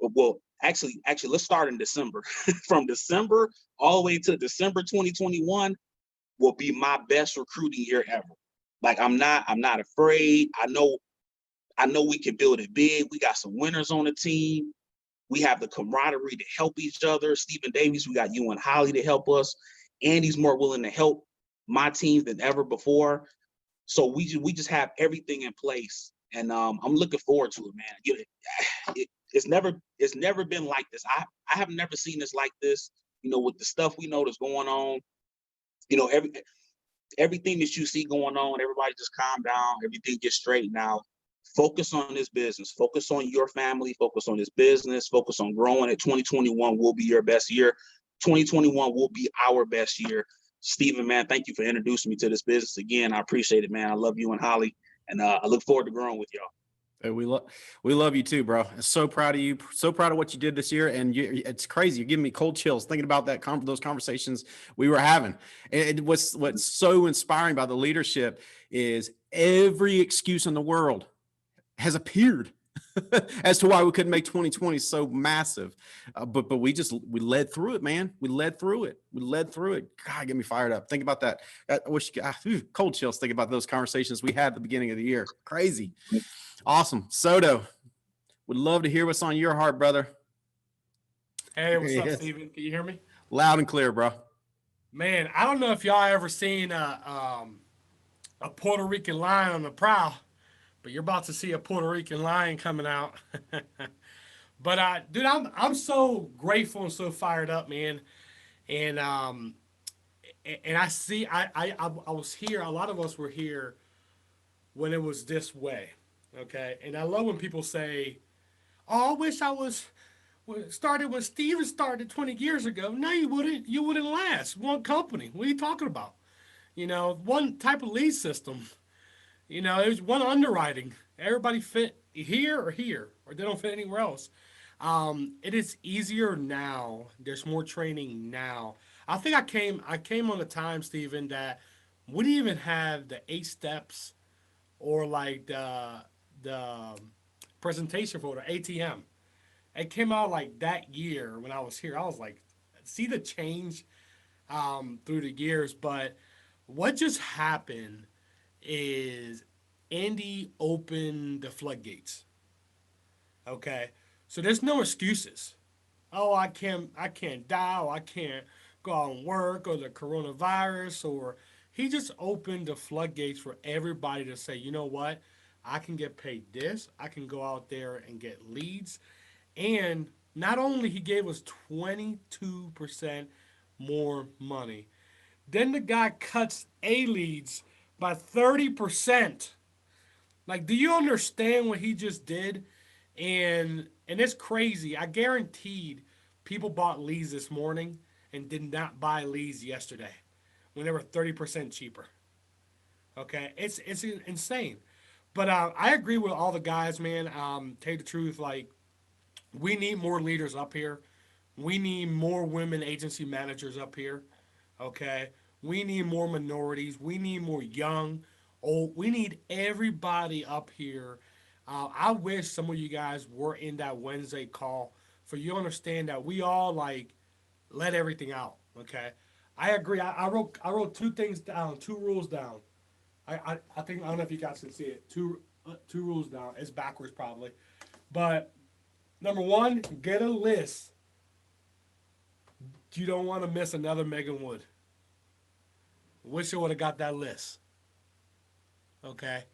well, actually, let's start in December. From December all the way to December 2021 will be my best recruiting year ever. Like I'm not afraid. I know we can build it big. We got some winners on the team. We have the camaraderie to help each other. Stephen Davies, we got you and Holly to help us. Andy's more willing to help my team than ever before. So we just have everything in place. And I'm looking forward to it, man. It's never been like this. I have never seen this like this. With the stuff we know that's going on. Everything that you see going on, everybody just calm down. Everything gets straightened out. Focus on this business. Focus on your family. Focus on this business. Focus on growing it. 2021 will be your best year. 2021 will be our best year. Stephen, man, thank you for introducing me to this business again. I appreciate it, man. I love you and Holly, and I look forward to growing with y'all. Hey, we love you too, bro. I'm so proud of you. So proud of what you did this year, and it's crazy. You're giving me cold chills thinking about those conversations we were having. And what's so inspiring about the leadership is every excuse in the world has appeared as to why we couldn't make 2020 so massive. But we led through it, man. We led through it. God, get me fired up. Think about that. I wish cold chills thinking about those conversations we had at the beginning of the year. Crazy. Awesome. Soto, would love to hear what's on your heart, brother. Hey, what's up, Steven? Can you hear me? Loud and clear, bro. Man, I don't know if y'all ever seen a Puerto Rican lion on the prowl, but you're about to see a Puerto Rican lion coming out. But dude, I'm so grateful and so fired up, man. And I see I was here. A lot of us were here when it was this way. Okay, and I love when people say, "Oh, I wish I was started when Steven started 20 years ago." No, you wouldn't. You wouldn't last. One company. What are you talking about? One type of lead system. It was one underwriting. Everybody fit here, or they don't fit anywhere else. It is easier now. There's more training now. I think I came on a time, Steven, that we didn't even have the 8 steps or like the presentation for the ATM. It came out like that year when I was here. I was like, see the change through the years. But what just happened is Andy opened the floodgates. Okay, so there's no excuses. Oh, I can't dial. I can't go out and work, or the coronavirus, or he just opened the floodgates for everybody to say, you know what? I can get paid this. I can go out there and get leads. And not only he gave us 22% more money, then the guy cuts A leads by 30%. Like, do you understand what he just did? And it's crazy. I guaranteed people bought leads this morning and did not buy leads yesterday when they were 30% cheaper. Okay, it's insane. But I agree with all the guys, man. Tell you the truth, like, we need more leaders up here. We need more women agency managers up here. Okay, we need more minorities. We need more young, old. We need everybody up here. I wish some of you guys were in that Wednesday call for you to understand that we all like let everything out. Okay, I agree. I wrote 2 things down, 2 rules down. I think I don't know if you guys can see it. Two rules down. It's backwards probably, but number 1, get a list. You don't want to miss another Megan Wood. Wish I would have got that list. Okay.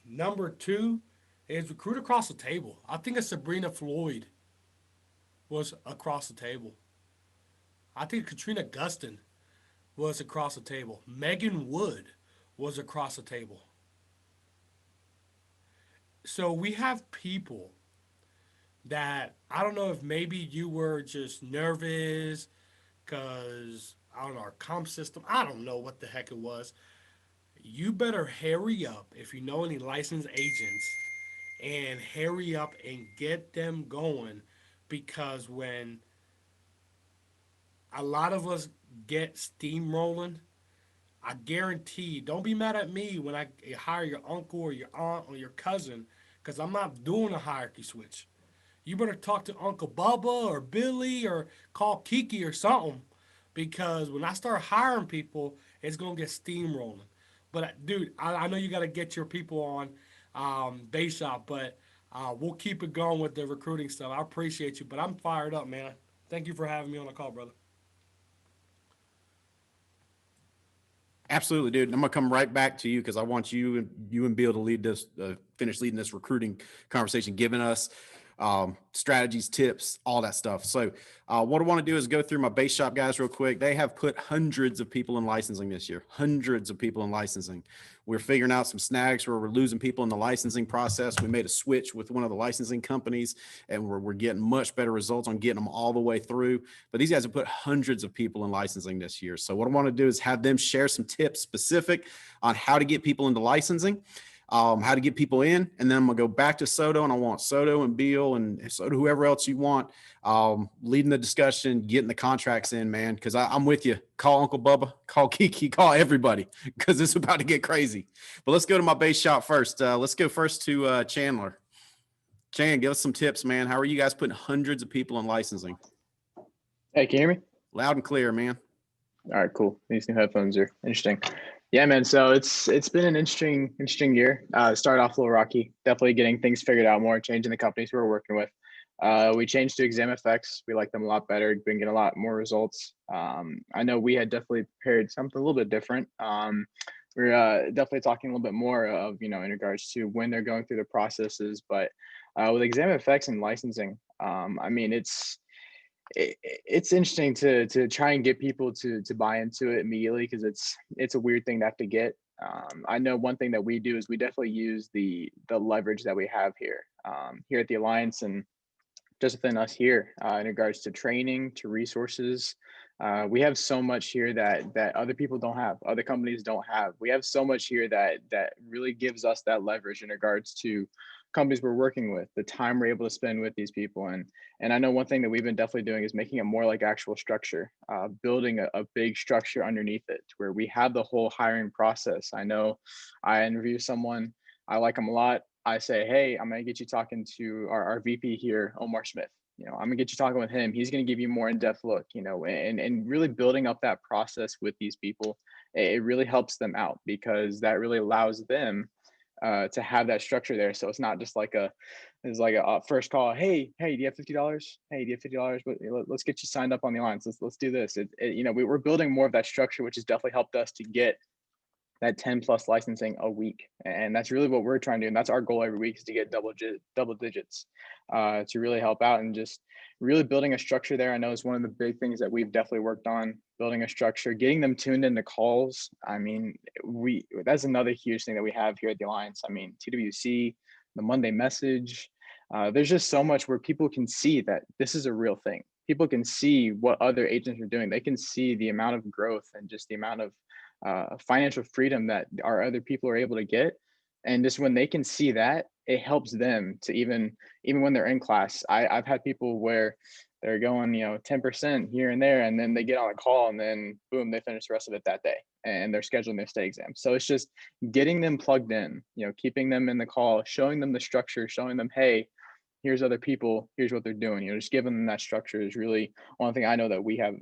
Number 2 is recruit across the table. I think it's Sabrina Floyd was across the table. I think Katrina Gustin was across the table. Megan Wood was across the table. So we have people that I don't know if maybe you were just nervous because, I don't know, our comp system, I don't know what the heck it was. You better hurry up if you know any licensed agents and hurry up and get them going, because when a lot of us get steamrolling, I guarantee, don't be mad at me when I hire your uncle or your aunt or your cousin, because I'm not doing a hierarchy switch. You better talk to Uncle Bubba or Billy or call Kiki or something, because when I start hiring people, it's going to get steamrolling. But, dude, I know you got to get your people on base shop, but we'll keep it going with the recruiting stuff. I appreciate you, but I'm fired up, man. Thank you for having me on the call, brother. Absolutely, dude. I'm gonna come right back to you because I want you and Bill to lead this, finish leading this recruiting conversation, giving us strategies, tips, all that stuff. So what I want to do is go through my base shop guys real quick. They have put hundreds of people in licensing this year, hundreds of people in licensing. We're figuring out some snags where we're losing people in the licensing process. We made a switch with one of the licensing companies, and we're getting much better results on getting them all the way through. But these guys have put hundreds of people in licensing this year. So what I want to do is have them share some tips specific on how to get people into licensing, how to get people in, and then I'm gonna go back to Soto, and I want Soto and Beal and Soto, whoever else you want, leading the discussion, getting the contracts in, man. Because I'm with you. Call Uncle Bubba, call Kiki, call everybody, because it's about to get crazy. But let's go to my base shop first. Let's go first to Chandler. Chan, give us some tips, man. How are you guys putting hundreds of people in licensing? Hey, can you hear me? Loud and clear, man. All right, cool. These new headphones are interesting. Yeah, man. So it's been an interesting year. Started off a little rocky. Definitely getting things figured out more, changing the companies we were working with. We changed to ExamFX. We like them a lot better. Been getting a lot more results. I know we had definitely prepared something a little bit different. We're definitely talking a little bit more of, in regards to when they're going through the processes. But with ExamFX and licensing, I mean, it's interesting to try and get people to buy into it immediately, because it's a weird thing to have to get. I know one thing that we do is we definitely use the leverage that we have here at the Alliance, and just within us here in regards to training, to resources. We have so much here that other people don't have, other companies don't have. We have so much here that really gives us that leverage in regards to companies we're working with, the time we're able to spend with these people. And I know one thing that we've been definitely doing is making it more like actual structure, building a big structure underneath it, where we have the whole hiring process. I know I interview someone, I like them a lot. I say, hey, I'm going to get you talking to our VP here, Omar Smith. I'm going to get you talking with him. He's going to give you more in-depth look, and really building up that process with these people. It really helps them out, because that really allows them to have that structure there. So it's not just like a first call. Hey, do you have $50? Hey, do you have $50? But let's get you signed up on the Alliance. Let's do this. We're building more of that structure, which has definitely helped us to get that 10 plus licensing a week. And that's really what we're trying to do. And that's our goal every week, is to get double digits to really help out, and just really building a structure there. I know is one of the big things that we've definitely worked on, building a structure, getting them tuned into calls. I mean, that's another huge thing that we have here at the Alliance. I mean, TWC, the Monday message, there's just so much where people can see that this is a real thing. People can see what other agents are doing. They can see the amount of growth and just the amount of financial freedom that our other people are able to get. And just when they can see that, it helps them to even when they're in class. I've had people where they're going, 10% here and there, and then they get on a call, and then boom, they finish the rest of it that day, and they're scheduling their state exam. So it's just getting them plugged in, keeping them in the call, showing them the structure, showing them, hey, here's other people, here's what they're doing. Just giving them that structure is really one thing I know that we have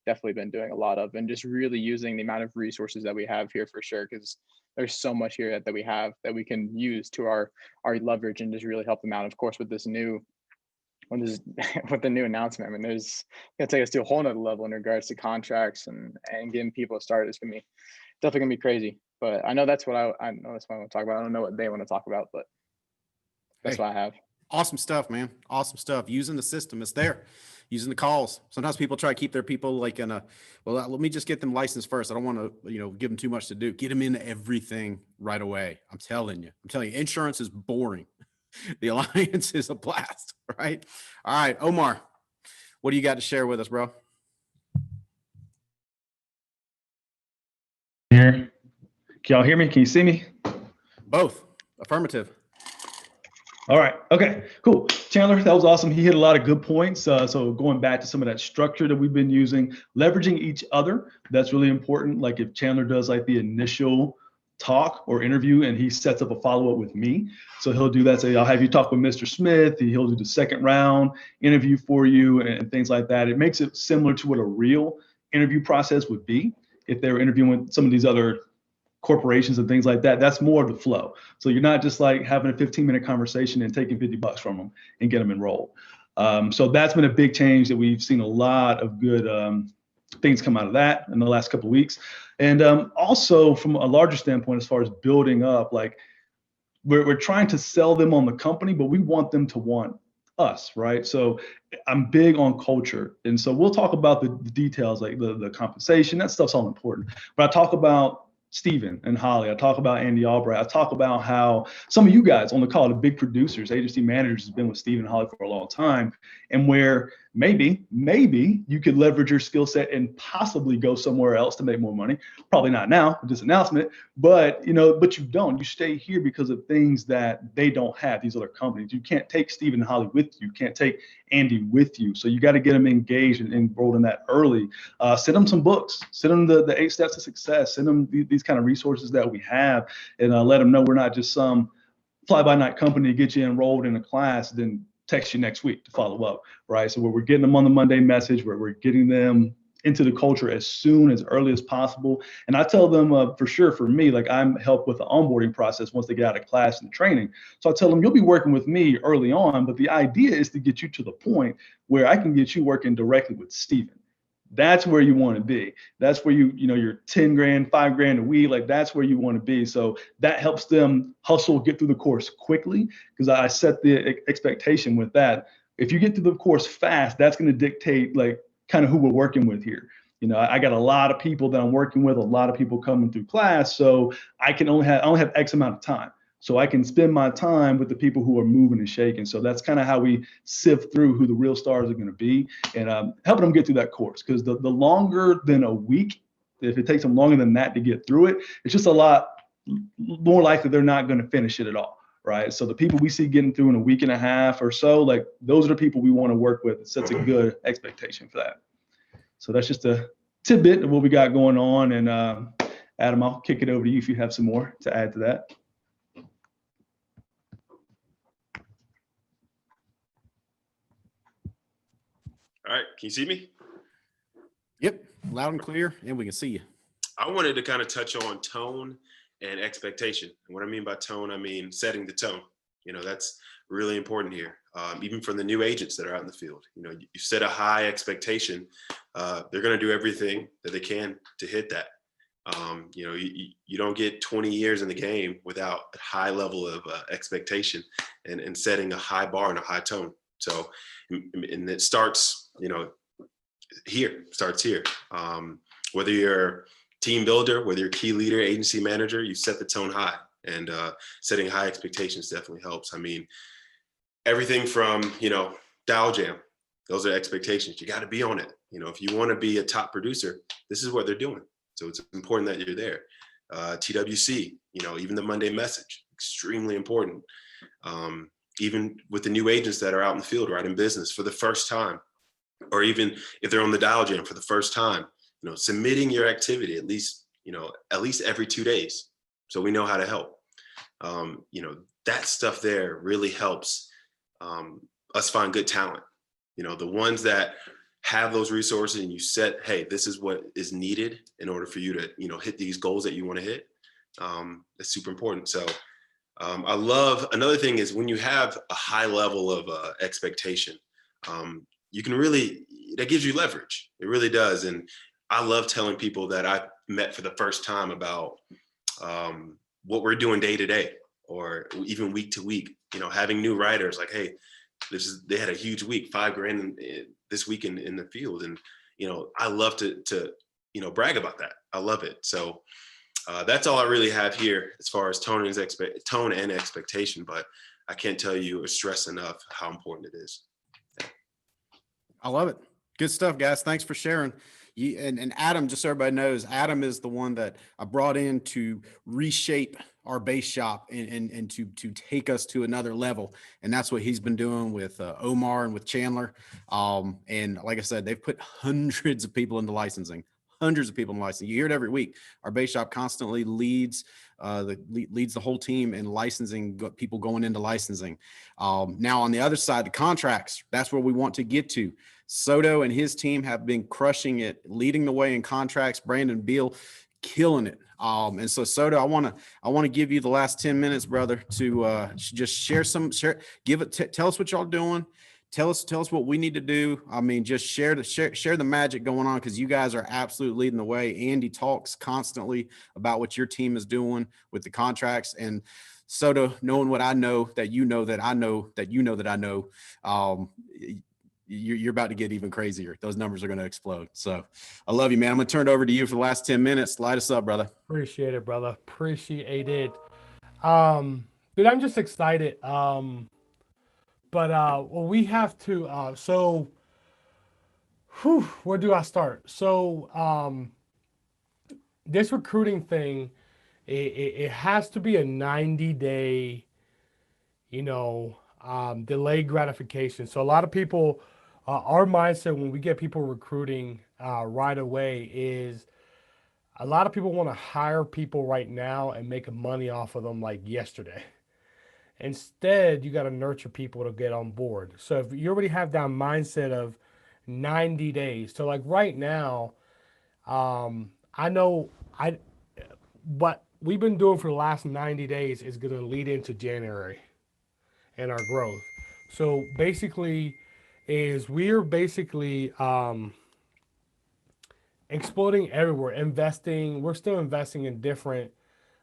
definitely been doing a lot of, and just really using the amount of resources that we have here for sure, because there's so much here that we have that we can use to our leverage, and just really help them out. Of course, with the new announcement, I mean, it's gonna take us to a whole nother level in regards to contracts and getting people started. It's gonna be definitely gonna be crazy. But I know that's what I know that's what I want to talk about. I don't know what they want to talk about, but that's what I have. Awesome stuff, man. Awesome stuff. Using the system, it's there. Using the calls. Sometimes people try to keep their people like in a, well, let me just get them licensed first. I don't want to, give them too much to do. Get them into everything right away. I'm telling you, insurance is boring. The Alliance is a blast, right? All right, Omar, what do you got to share with us, bro? Here. Can y'all hear me? Can you see me? Both. Affirmative. All right. Okay, cool. Chandler, that was awesome. He hit a lot of good points. So going back to some of that structure that we've been using, leveraging each other, that's really important. Like if Chandler does like the initial talk or interview and he sets up a follow-up with me, so he'll do that. Say, I'll have you talk with Mr. Smith. He'll do the second round interview for you and things like that. It makes it similar to what a real interview process would be if they were interviewing with some of these other corporations and things like that. That's more of the flow. So you're not just like having a 15-minute conversation and taking $50 from them and get them enrolled. So that's been a big change that we've seen a lot of good things come out of that in the last couple of weeks. And also from a larger standpoint, as far as building up, like we're trying to sell them on the company, but we want them to want us, right? So I'm big on culture. And so we'll talk about the details, like the compensation, that stuff's all important. But I talk about Stephen and Holly. I talk about Andy Albright. I talk about how some of you guys on the call, the big producers, agency managers, has been with Stephen and Holly for a long time, and where maybe you could leverage your skill set and possibly go somewhere else to make more money. Probably not now with this announcement, but you don't. You stay here because of things that they don't have, these other companies. You can't take Stephen and Holly with you. You can't take Andy with you. So you got to get them engaged and enrolled in that early. Send them some books. Send them the 8 Steps to Success. Send them these kind of resources that we have, and let them know we're not just some fly-by-night company to get you enrolled in a class, then text you next week to follow up, right? So we're getting them on the Monday message, where we're getting them into the culture as early as possible. And I tell them for sure, for me, like I'm help with the onboarding process once they get out of class and training. So I tell them, you'll be working with me early on, but the idea is to get you to the point where I can get you working directly with Stephen. That's where you want to be. That's where you're 10 grand, 5 grand a week. Like that's where you want to be. So that helps them hustle, get through the course quickly, because I set the expectation with that. If you get through the course fast, that's going to dictate like kind of who we're working with here. I got a lot of people that I'm working with, a lot of people coming through class. So I only have X amount of time. So I can spend my time with the people who are moving and shaking. So that's kind of how we sift through who the real stars are going to be, and helping them get through that course. Because the longer than a week, if it takes them longer than that to get through it, it's just a lot more likely they're not going to finish it at all, right? So the people we see getting through in a week and a half or so, like those are the people we want to work with. It sets a good expectation for that. So that's just a tidbit of what we got going on. And Adam, I'll kick it over to you if you have some more to add to that. All right, can you see me? Yep, loud and clear, and we can see you. I wanted to kind of touch on tone and expectation. And what I mean by tone, I mean setting the tone. That's really important here. Even for the new agents that are out in the field, you set a high expectation. They're going to do everything that they can to hit that. You don't get 20 years in the game without a high level of expectation and setting a high bar and a high tone. So, and it starts, starts here. Whether you're team builder, whether you're key leader, agency manager, you set the tone high, and setting high expectations definitely helps. I mean, everything from, dial jam, those are expectations. You got to be on it. If you want to be a top producer, this is what they're doing. So it's important that you're there. TWC, even the Monday message, extremely important. Even with the new agents that are out in the field, right, in business for the first time, or even if they're on the dial jam for the first time, submitting your activity at least every 2 days, so we know how to help. That stuff there really helps us find good talent. The ones that have those resources, and you set, hey, this is what is needed in order for you to hit these goals that you want to hit. That's super important. So I love, another thing is when you have a high level of expectation, you can really, that gives you leverage. It really does. And I love telling people that I met for the first time about what we're doing day to day, or even week to week, having new writers like, hey, they had a huge week, 5 grand this week in the field. And, I love to brag about that. I love it. So that's all I really have here as far as tone and expectation, but I can't tell you or stress enough how important it is. I love it. Good stuff, guys. Thanks for sharing. And Adam, just so everybody knows, Adam is the one that I brought in to reshape our base shop and to take us to another level. And that's what he's been doing with Omar and with Chandler. And like I said, they've put hundreds of people into licensing. Hundreds of people in licensing. You hear it every week. Our base shop constantly leads the whole team in licensing, people going into licensing. Now on the other side, the contracts, that's where we want to get to. Soto and his team have been crushing it, leading the way in contracts. Brandon Beal killing it. And so Soto, I want to give you the last 10 minutes, brother, to just tell us what y'all doing. tell us what we need to do. I mean, just share the magic going on, because you guys are absolutely leading the way. Andy talks constantly about what your team is doing with the contracts, and Soto, knowing what I know, that you know, that I know, that you know, that I know, you're about to get even crazier. Those numbers are going to explode. So I love you, man. I'm going to turn it over to you for the last 10 minutes. Light us up, brother. Appreciate it, brother. Appreciate it. Dude, I'm just excited. But well, we have to. Where do I start? So this recruiting thing, it has to be a 90-day, delayed gratification. So a lot of people, our mindset when we get people recruiting right away is a lot of people want to hire people right now and make money off of them like yesterday. Instead, you got to nurture people to get on board. So if you already have that mindset of 90 days, so like right now, I know what we've been doing for the last 90 days is going to lead into January and our growth. So basically, we're basically exploding everywhere, investing. We're still investing in different.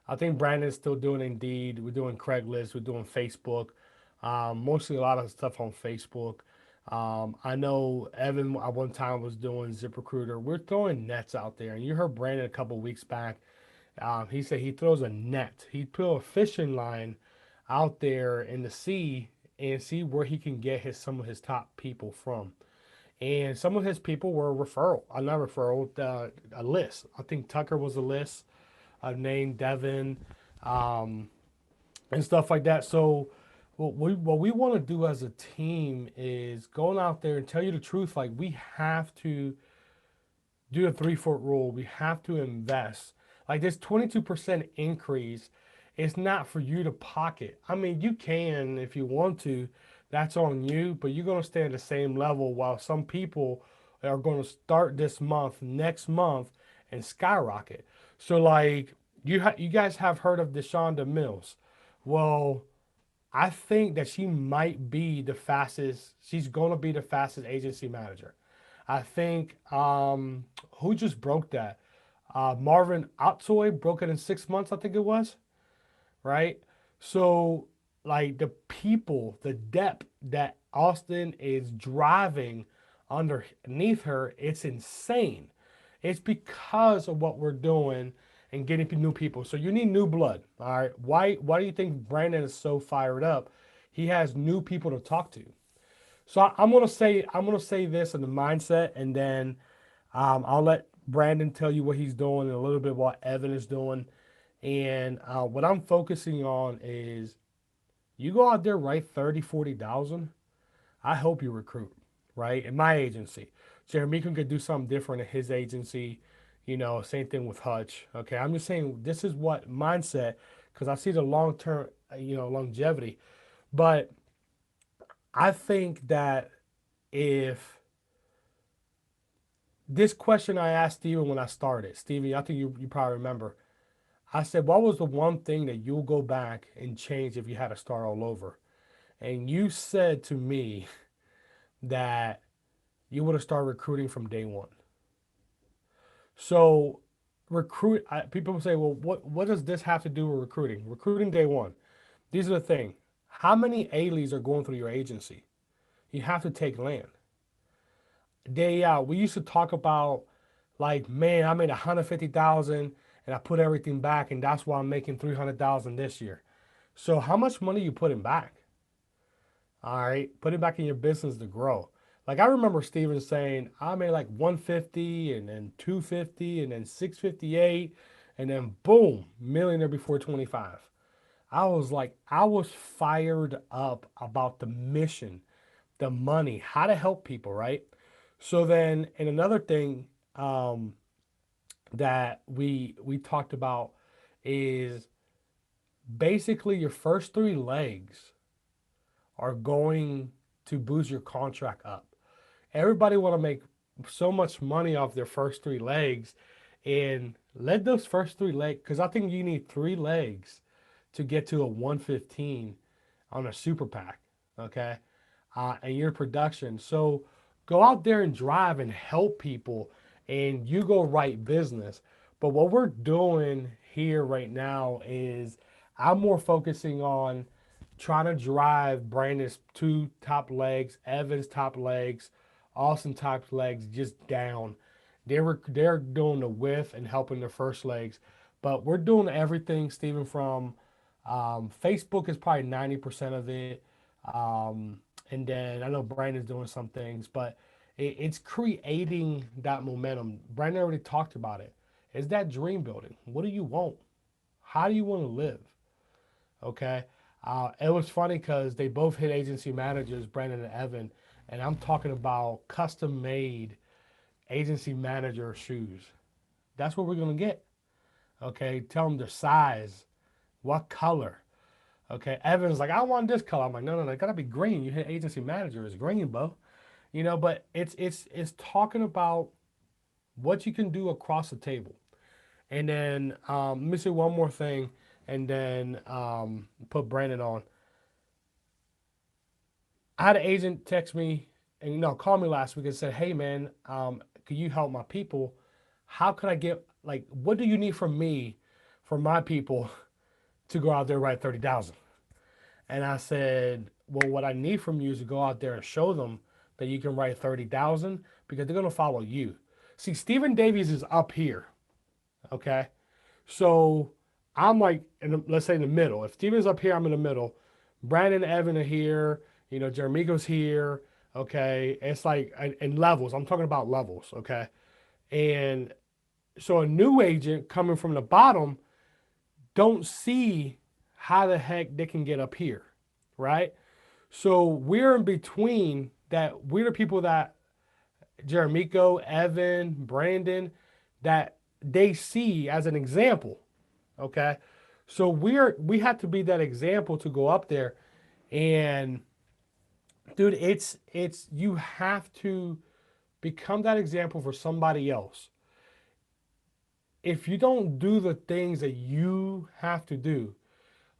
I think Brandon's still doing Indeed. We're doing Craigslist. We're doing Facebook. Mostly a lot of stuff on Facebook. I know Evan at one time was doing ZipRecruiter. We're throwing nets out there. And you heard Brandon a couple weeks back. He said he throws a net. He put a fishing line out there in the sea and see where he can get some of his top people from. And some of his people were not referral, a list. I think Tucker was a list. I've named Devin, and stuff like that. So what we want to do as a team is going out there and tell you the truth. Like, we have to do a 3-foot rule. We have to invest. Like, this 22% increase is not for you to pocket. I mean, you can if you want to. That's on you, but you're going to stay at the same level while some people are going to start this month, next month, and skyrocket. So, like, you guys have heard of Deshaunda Mills. Well, I think that she might be the fastest. She's going to be the fastest agency manager. I think who just broke that? Marvin Otsoy broke it in 6 months, I think it was, right? So, like, the people, the depth that Austin is driving underneath her, it's insane. It's because of what we're doing and getting new people. So you need new blood. All right. Why do you think Brandon is so fired up? He has new people to talk to. So I'm gonna say this in the mindset, and then I'll let Brandon tell you what he's doing and a little bit what Evan is doing. And what I'm focusing on is you go out there, write 30, 40,000. I hope you recruit, right? In my agency. Jeremy could do something different in his agency. Same thing with Hutch. Okay, I'm just saying this is what mindset, because I see the long-term, longevity. But I think that if this question I asked Steven when I started, Steven, I think you probably remember, I said, what was the one thing that you'll go back and change if you had to start all over? And you said to me that you would have started recruiting from day one. So people say, well, what does this have to do with recruiting? Recruiting day one. These are the thing. How many A-leads are going through your agency? You have to take land. We used to talk about, like, man, I made 150,000 and I put everything back, and that's why I'm making 300,000 this year. So how much money are you putting back? All right, put it back in your business to grow. Like, I remember Steven saying, I made like 150 and then 250 and then 658 and then boom, millionaire before 25. I was fired up about the mission, the money, how to help people, right? So then, and another thing that we talked about is basically your first 3 legs are going to boost your contract up. Everybody want to make so much money off their first 3 legs, and let those first 3 legs, because I think you need 3 legs to get to a 115 on a super PAC. Okay. and your production. So go out there and drive and help people, and you go write business. But what we're doing here right now is I'm more focusing on trying to drive Brandon's two top legs, Evan's top legs, Austin top legs just down. They're doing the width and helping the first legs, but we're doing everything, Stephen. From Facebook is probably 90% of it, and then I know Brandon's doing some things, but it's creating that momentum. Brandon already talked about it. It's that dream building. What do you want? How do you want to live? Okay. It was funny because they both hit agency managers, Brandon and Evan, and I'm talking about custom made agency manager shoes. That's what we're going to get. Okay. Tell them the size, what color. Okay. Evan's like, I want this color. I'm like, no, it got to be green. You hit agency manager, it's green, bro. You know, but it's talking about what you can do across the table. And then let me say one more thing, and then put Brandon on. I had an agent text me and call me last week and said, "Hey man, could you help my people? How could I get what do you need from me, for my people, to go out there and write 30,000?" And I said, "Well, what I need from you is to go out there and show them that you can write 30,000 because they're gonna follow you." See, Stephen Davies is up here, okay? So I'm like, let's say in the middle. If Steven's up here, I'm in the middle. Brandon and Evan are here. Jeremico's here. Okay. It's like in levels. I'm talking about levels. Okay. And so a new agent coming from the bottom don't see how the heck they can get up here. Right. So we're in between that. We're the people that Jeremico, Evan, Brandon, that they see as an example. Okay. So we have to be that example to go up there. And dude, it's you have to become that example for somebody else. If you don't do the things that you have to do,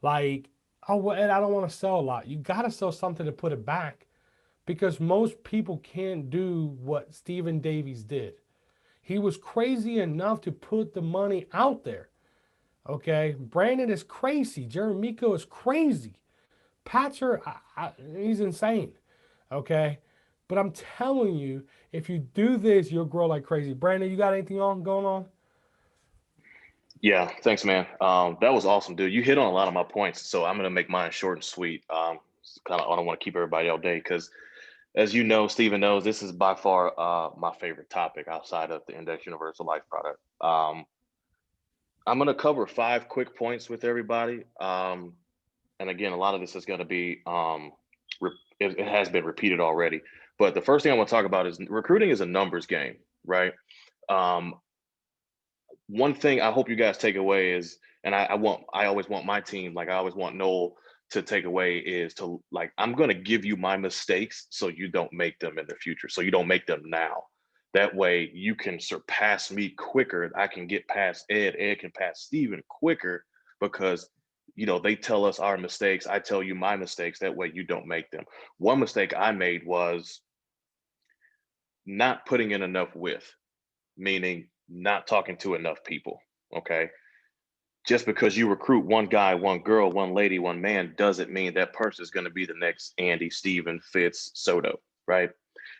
like, oh well, Ed, I don't want to sell a lot. You gotta sell something to put it back, because most people can't do what Stephen Davies did. He was crazy enough to put the money out there. Okay, Brandon is crazy. Jeremico is crazy. Patcher, he's insane. Okay, but I'm telling you, if you do this, you'll grow like crazy. Brandon, you got anything going on? Yeah, thanks, man. That was awesome, dude. You hit on a lot of my points, so I'm gonna make mine short and sweet. Kind of, I don't want to keep everybody all day because, as you know, Stephen knows, this is by far my favorite topic outside of the Index Universal Life product. I'm gonna cover 5 quick points with everybody. And again, a lot of this is going to be it has been repeated already. But the first thing I want to talk about is recruiting is a numbers game, right? One thing I hope you guys take away is, and I always want my team, like I always want Noel to take away, is to, like, I'm going to give you my mistakes so you don't make them in the future. So you don't make them now. That way you can surpass me quicker. I can get past Ed. Ed can pass Steven quicker because they tell us our mistakes. I tell you my mistakes. That way you don't make them. One mistake I made was not putting in enough width, meaning not talking to enough people. Okay. Just because you recruit one guy, one girl, one lady, one man doesn't mean that person is going to be the next Andy, Steven, Fitz, Soto, right?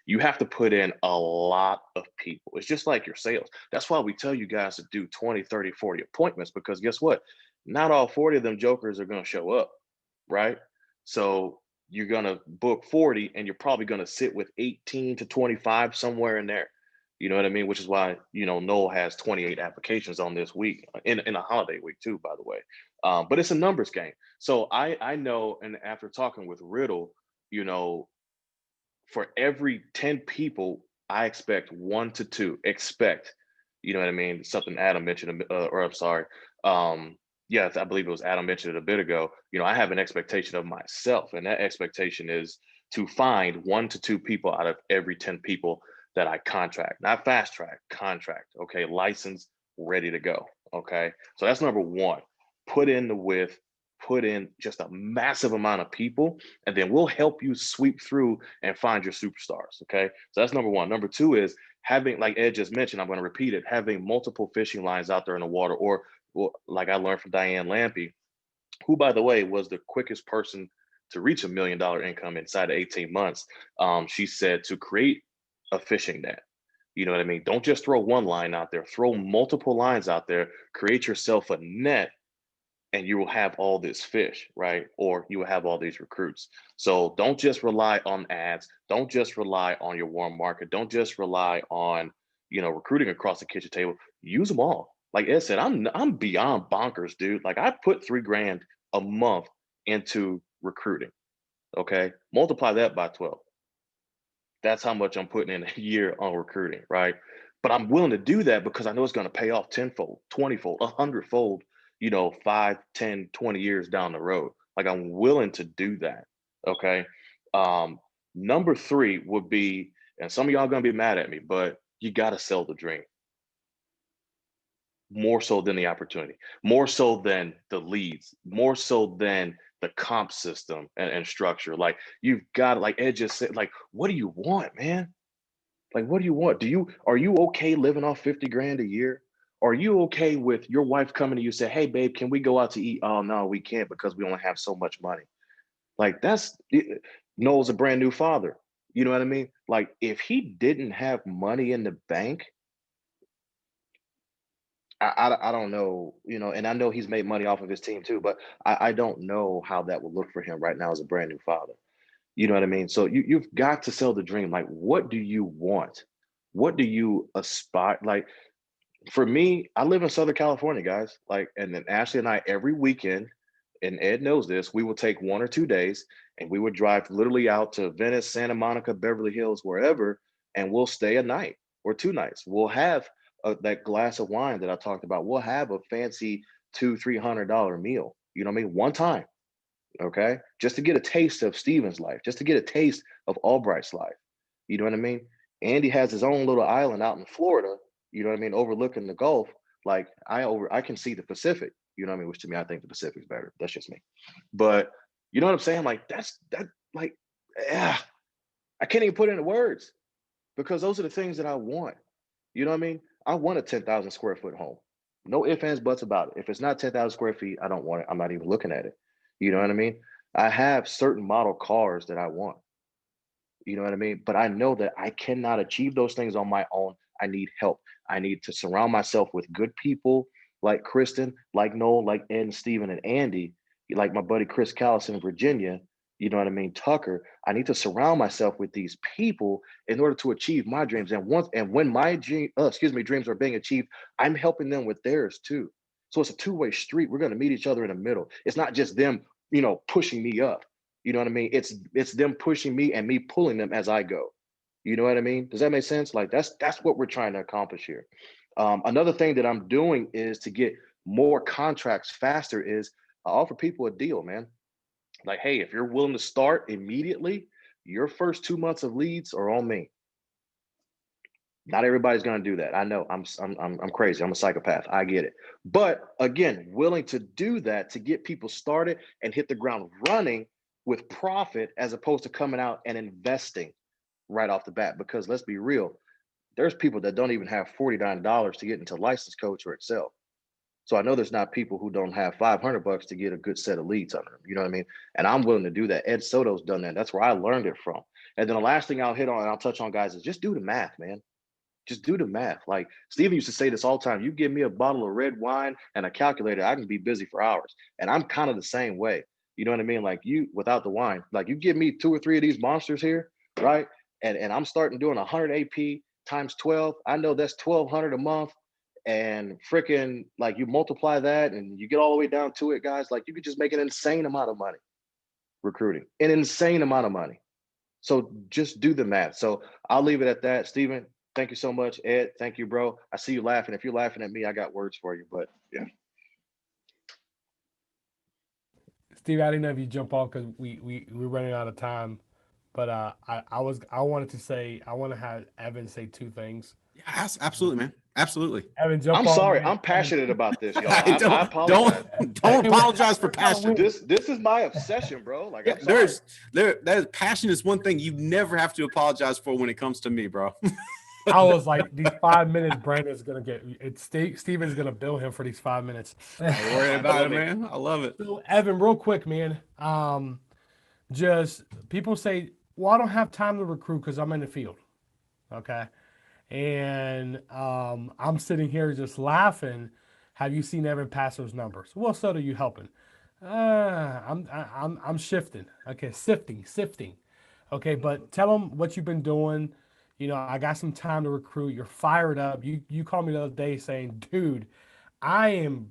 You have to put in a lot of people. It's just like your sales. That's why we tell you guys to do 20, 30, 40 appointments, because guess what? Not all 40 of them jokers are going to show up, right? So you're going to book 40 and you're probably going to sit with 18 to 25 somewhere in there. You know what I mean? Which is why, Noel has 28 applications on this week, in a holiday week too, by the way. But it's a numbers game. So I know, and after talking with Riddle, for every 10 people, I expect 1 to 2. You know what I mean? Something Adam mentioned, or I'm sorry. Yeah, I believe it was Adam mentioned it a bit ago. I have an expectation of myself, and that expectation is to find 1 to 2 people out of every 10 people that I contract, not fast track, contract. Okay, license, ready to go. Okay, so that's number 1. Put in the width, put in just a massive amount of people, and then we'll help you sweep through and find your superstars. Okay. So that's number one. Number two is having, like Ed just mentioned, I'm going to repeat it, having multiple fishing lines out there in the water, or like I learned from Diane Lampy, who, by the way, was the quickest person to reach $1 million income inside of 18 months. She said to create a fishing net. You know what I mean? Don't just throw one line out there, throw multiple lines out there, create yourself a net, and you will have all this fish, right? Or you will have all these recruits. So don't just rely on ads. Don't just rely on your warm market. Don't just rely on, recruiting across the kitchen table. Use them all. Like Ed said, I'm beyond bonkers, dude. Like I put $3,000 a month into recruiting. Okay. Multiply that by 12. That's how much I'm putting in a year on recruiting, right? But I'm willing to do that because I know it's going to pay off tenfold, 20-fold, 100-fold, 5, 10, 20 years down the road. Like I'm willing to do that. Okay. Number 3 would be, and some of y'all are going to be mad at me, but you got to sell the dream. More so than the opportunity, more so than the leads, more so than the comp system and structure. Like you've got, like Ed just said, like, what do you want, man? Like, what do you want? Are you okay living off 50 grand a year? Are you okay with your wife coming to you and say, hey babe, can we go out to eat? Oh no, we can't because we only have so much money. Like Noel's a brand new father. You know what I mean? Like if he didn't have money in the bank, I don't know, and I know he's made money off of his team too, but I don't know how that would look for him right now as a brand new father. You know what I mean? So you've got to sell the dream. Like, what do you want? What do you aspire? Like, for me, I live in Southern California, guys. Like, and then Ashley and I, every weekend, and Ed knows this, we will take 1 or 2 days and we would drive literally out to Venice, Santa Monica, Beverly Hills, wherever, and we'll stay a night or 2 nights. We'll have that glass of wine that I talked about. We'll have a fancy $200-300 meal. You know what I mean? One time, okay, just to get a taste of Steven's life, just to get a taste of Albright's life. You know what I mean? Andy has his own little island out in Florida. You know what I mean? Overlooking the Gulf. Like I can see the Pacific. You know what I mean? Which to me, I think the Pacific's better. That's just me. But you know what I'm saying? Like like, yeah, I can't even put it into words because those are the things that I want. You know what I mean? I want a 10,000 square foot home. No ifs, ands, buts about it. If it's not 10,000 square feet, I don't want it. I'm not even looking at it. You know what I mean? I have certain model cars that I want. You know what I mean? But I know that I cannot achieve those things on my own. I need help. I need to surround myself with good people like Kristen, like Noel, like Ed and Steven and Andy, like my buddy Chris Callis in Virginia. You know what I mean? Tucker. I need to surround myself with these people in order to achieve my dreams. And when my dreams are being achieved, I'm helping them with theirs too. So it's a two-way street. We're going to meet each other in the middle. It's not just them, pushing me up. You know what I mean? It's them pushing me and me pulling them as I go. You know what I mean? Does that make sense? Like that's what we're trying to accomplish here. Another thing that I'm doing is to get more contracts faster is I offer people a deal, man. Like, hey, if you're willing to start immediately, your first 2 months of leads are on me. Not everybody's going to do that. I know I'm crazy. I'm a psychopath. I get it. But again, willing to do that to get people started and hit the ground running with profit as opposed to coming out and investing right off the bat. Because let's be real, there's people that don't even have $49 to get into license coach or Excel. So I know there's not people who don't have $500 to get a good set of leads under them. You know what I mean? And I'm willing to do that. Ed Soto's done that. That's where I learned it from. And then the last thing I'll hit on and I'll touch on, guys, is just do the math, man. Just do the math. Like Steven used to say this all the time. You give me a bottle of red wine and a calculator, I can be busy for hours. And I'm kind of the same way. You know what I mean? Like you, without the wine, like you give me 2 or 3 of these monsters here, right? And I'm starting doing 100 AP times 12. I know that's 1,200 a month. And freaking like you multiply that and you get all the way down to it, guys. Like you could just make an insane amount of money recruiting, an insane amount of money. So just do the math. So I'll leave it at that. Steven, thank you so much. Ed, thank you, bro. I see you laughing. If you're laughing at me, I got words for you, but yeah. Steve, I didn't know if you jump on because we're running out of time, But I wanted to say, I want to have Evan say two things. Yeah, absolutely, man. Absolutely. Evan, jump I'm on, sorry. man. I'm passionate about this, y'all. I I apologize. don't apologize for passion. This is my obsession, bro. Like, Yeah, I'm sorry. that passion is one thing you never have to apologize for when it comes to me, bro. I was like, these 5 minutes, Brandon's gonna get it. Steven's gonna bill him for these 5 minutes. Don't worry about it, love it. man. I love it. So Evan, real quick, man. Just people say, well, I don't have time to recruit because I'm in the field. Okay. And I'm sitting here just laughing. Have you seen Evan pass those numbers? Well, so do you helping. I'm shifting. Okay, sifting. Okay, but tell them what you've been doing. You know, I got some time to recruit. You're fired up. You called me the other day saying, dude, I am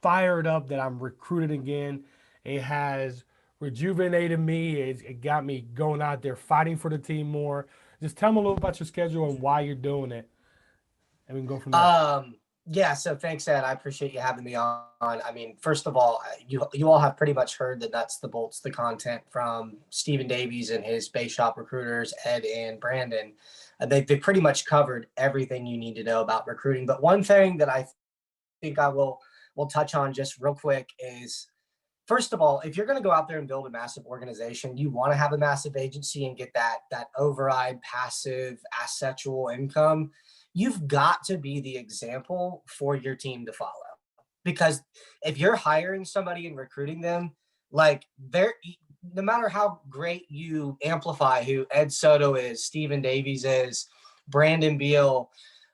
fired up that I'm recruited again. It has rejuvenated me. It got me going out there fighting for the team more. Just tell them a little about your schedule and why you're doing it, and we can go from there. Yeah, so thanks, Ed. I appreciate you having me on. I mean, first of all, you all have pretty much heard the nuts, the bolts, the content from Stephen Davies and his base shop recruiters, Ed and Brandon. They pretty much covered everything you need to know about recruiting. But one thing that I think I will touch on just real quick is, first of all, if you're going to go out there and build a massive organization, you want to have a massive agency and get that override passive assetual income. You've got to be the example for your team to follow. Because if you're hiring somebody and recruiting them, like no matter how great you amplify who Ed Soto is, Stephen Davies is, Brandon Beal,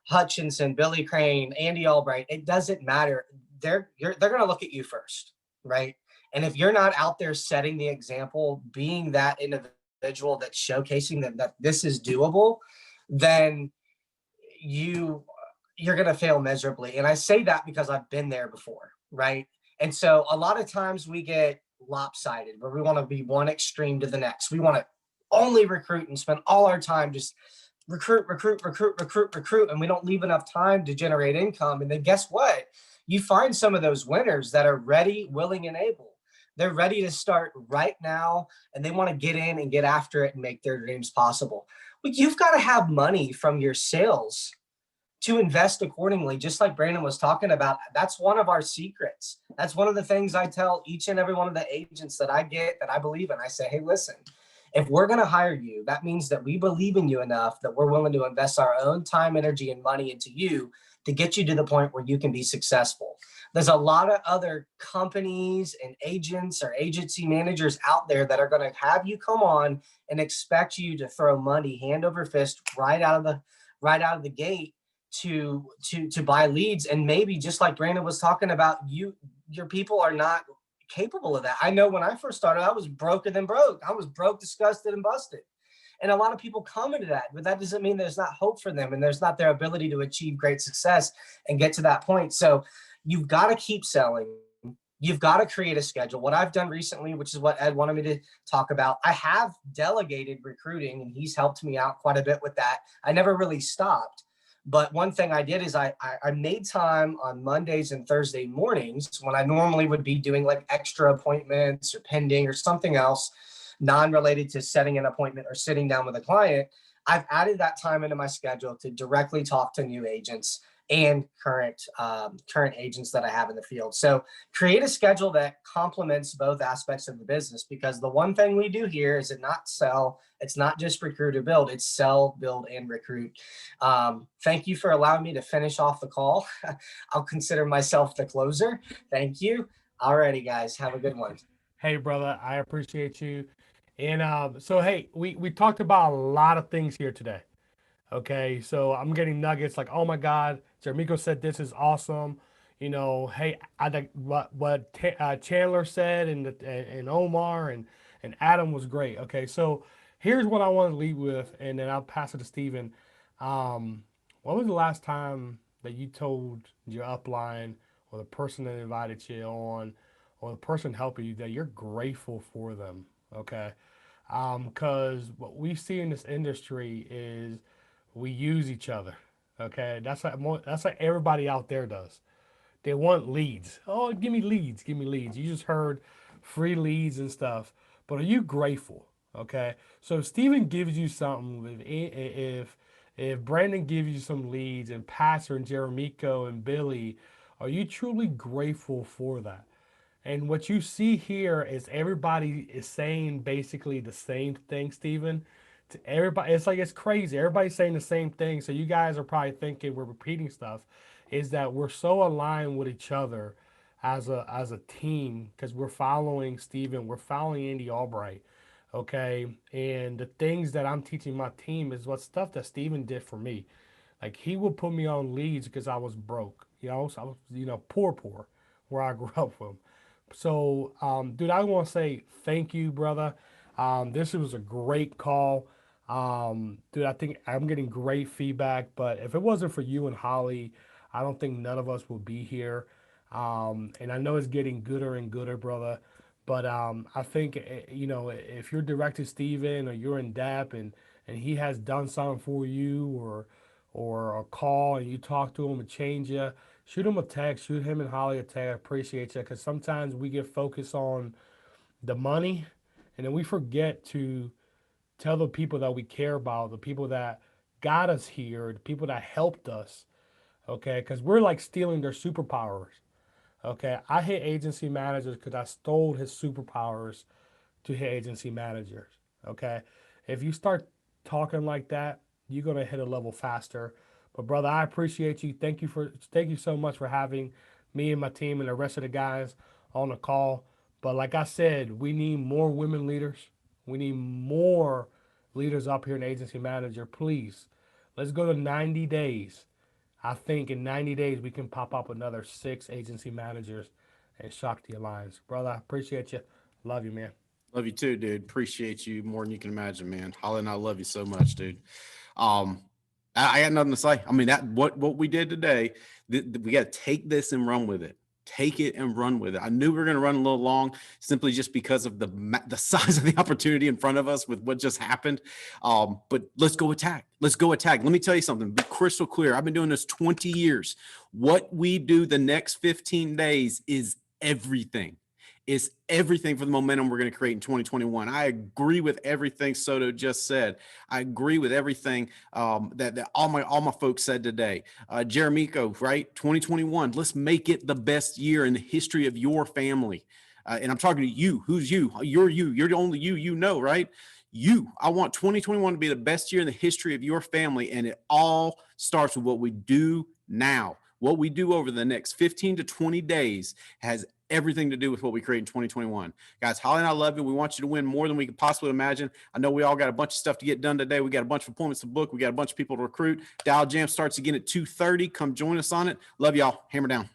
Hutchinson, Billy Crane, Andy Albright, it doesn't matter. They're going to look at you first, right? And if you're not out there setting the example, being that individual that's showcasing them that this is doable, then you're going to fail miserably. And I say that because I've been there before, right? And so a lot of times we get lopsided where we want to be one extreme to the next. We want to only recruit and spend all our time just recruit, and we don't leave enough time to generate income. And then guess what? You find some of those winners that are ready, willing, and able. They're ready to start right now, and they want to get in and get after it and make their dreams possible. But you've got to have money from your sales to invest accordingly, just like Brandon was talking about. That's one of our secrets. That's one of the things I tell each and every one of the agents that I get, that I believe in. I say, hey, listen, if we're going to hire you, that means that we believe in you enough that we're willing to invest our own time, energy, and money into you to get you to the point where you can be successful. There's a lot of other companies and agents or agency managers out there that are going to have you come on and expect you to throw money hand over fist right out of the gate to buy leads. And maybe just like Brandon was talking about, your people are not capable of that. I know when I first started, I was broken and broke. I was broke, disgusted, and busted. And a lot of people come into that, but that doesn't mean there's not hope for them and there's not their ability to achieve great success and get to that point. So you've got to keep selling. You've got to create a schedule. What I've done recently, which is what Ed wanted me to talk about, I have delegated recruiting, and he's helped me out quite a bit with that. I never really stopped. But one thing I did is I made time on Mondays and Thursday mornings when I normally would be doing like extra appointments or pending or something else non-related to setting an appointment or sitting down with a client. I've added that time into my schedule to directly talk to new agents and current agents that I have in the field. So create a schedule that complements both aspects of the business, because the one thing we do here is not sell. It's not just recruit or build, it's sell, build, and recruit. Thank you for allowing me to finish off the call. I'll consider myself the closer. Thank you. Alrighty, guys, have a good one. Hey, brother, I appreciate you. And so, hey, we talked about a lot of things here today. Okay, so I'm getting nuggets like, oh my God, Jermico said this is awesome. You know, hey, I think what Chandler said and Omar and Adam was great. Okay, so here's what I want to leave with, and then I'll pass it to Steven. When was the last time that you told your upline or the person that invited you on or the person helping you that you're grateful for them? Okay, because what we see in this industry is we use each other. Okay, that's like everybody out there does. They want leads. Oh, give me leads, give me leads. You just heard free leads and stuff, but are you grateful? Okay, so if Steven gives you something, if Brandon gives you some leads, and Pastor and Jeremico and Billy, are you truly grateful for that? And what you see here is everybody is saying basically the same thing, Steven. To everybody, it's like it's crazy. Everybody's saying the same thing. So you guys are probably thinking we're repeating stuff. Is that we're so aligned with each other as a team because we're following Steven, we're following Andy Albright. Okay. And the things that I'm teaching my team is what stuff that Steven did for me. Like he would put me on leads because I was broke, so I was, poor, where I grew up from. So, dude, I want to say thank you, brother. This was a great call. Dude, I think I'm getting great feedback, but if it wasn't for you and Holly, I don't think none of us would be here. And I know it's getting gooder and gooder, brother. But I think, if you're directing Steven or you're in DAP and he has done something for you or a call and you talk to him and change you, shoot him a text, shoot him and Holly a text. I appreciate you because sometimes we get focused on the money and then we forget to tell the people that we care about, the people that got us here, the people that helped us, okay? Because we're like stealing their superpowers, okay? I hit agency managers because I stole his superpowers to hit agency managers, okay? If you start talking like that, you're gonna hit a level faster. But brother, I appreciate you. Thank you so much for having me and my team and the rest of the guys on the call. But like I said, we need more women leaders. We need more leaders up here in agency manager. Please, let's go to 90 days. I think in 90 days we can pop up another 6 agency managers and shock the alliance. Brother, I appreciate you. Love you, man. Love you too, dude. Appreciate you more than you can imagine, man. Holly and I love you so much, dude. Um, I got nothing to say. I mean, that what we did today, we got to take this and run with it. Take it and run with it. I knew we were going to run a little long simply just because of the size of the opportunity in front of us with what just happened. But let's go attack. Let's go attack. Let me tell you something. Be crystal clear. I've been doing this 20 years. What we do the next 15 days is everything. Is everything for the momentum we're going to create in 2021. I agree with everything Soto just said. I agree with everything that all my folks said today. Jeremico, right? 2021. Let's make it the best year in the history of your family. And I'm talking to you. Who's you? You're you. You're the only you know, right? You. I want 2021 to be the best year in the history of your family, and it all starts with what we do now. What we do over the next 15 to 20 days has everything to do with what we create in 2021. Guys, Holly and I love you. We want you to win more than we could possibly imagine. I know we all got a bunch of stuff to get done today. We got a bunch of appointments to book. We got a bunch of people to recruit. Dial Jam starts again at 2:30. Come join us on it. Love y'all. Hammer down.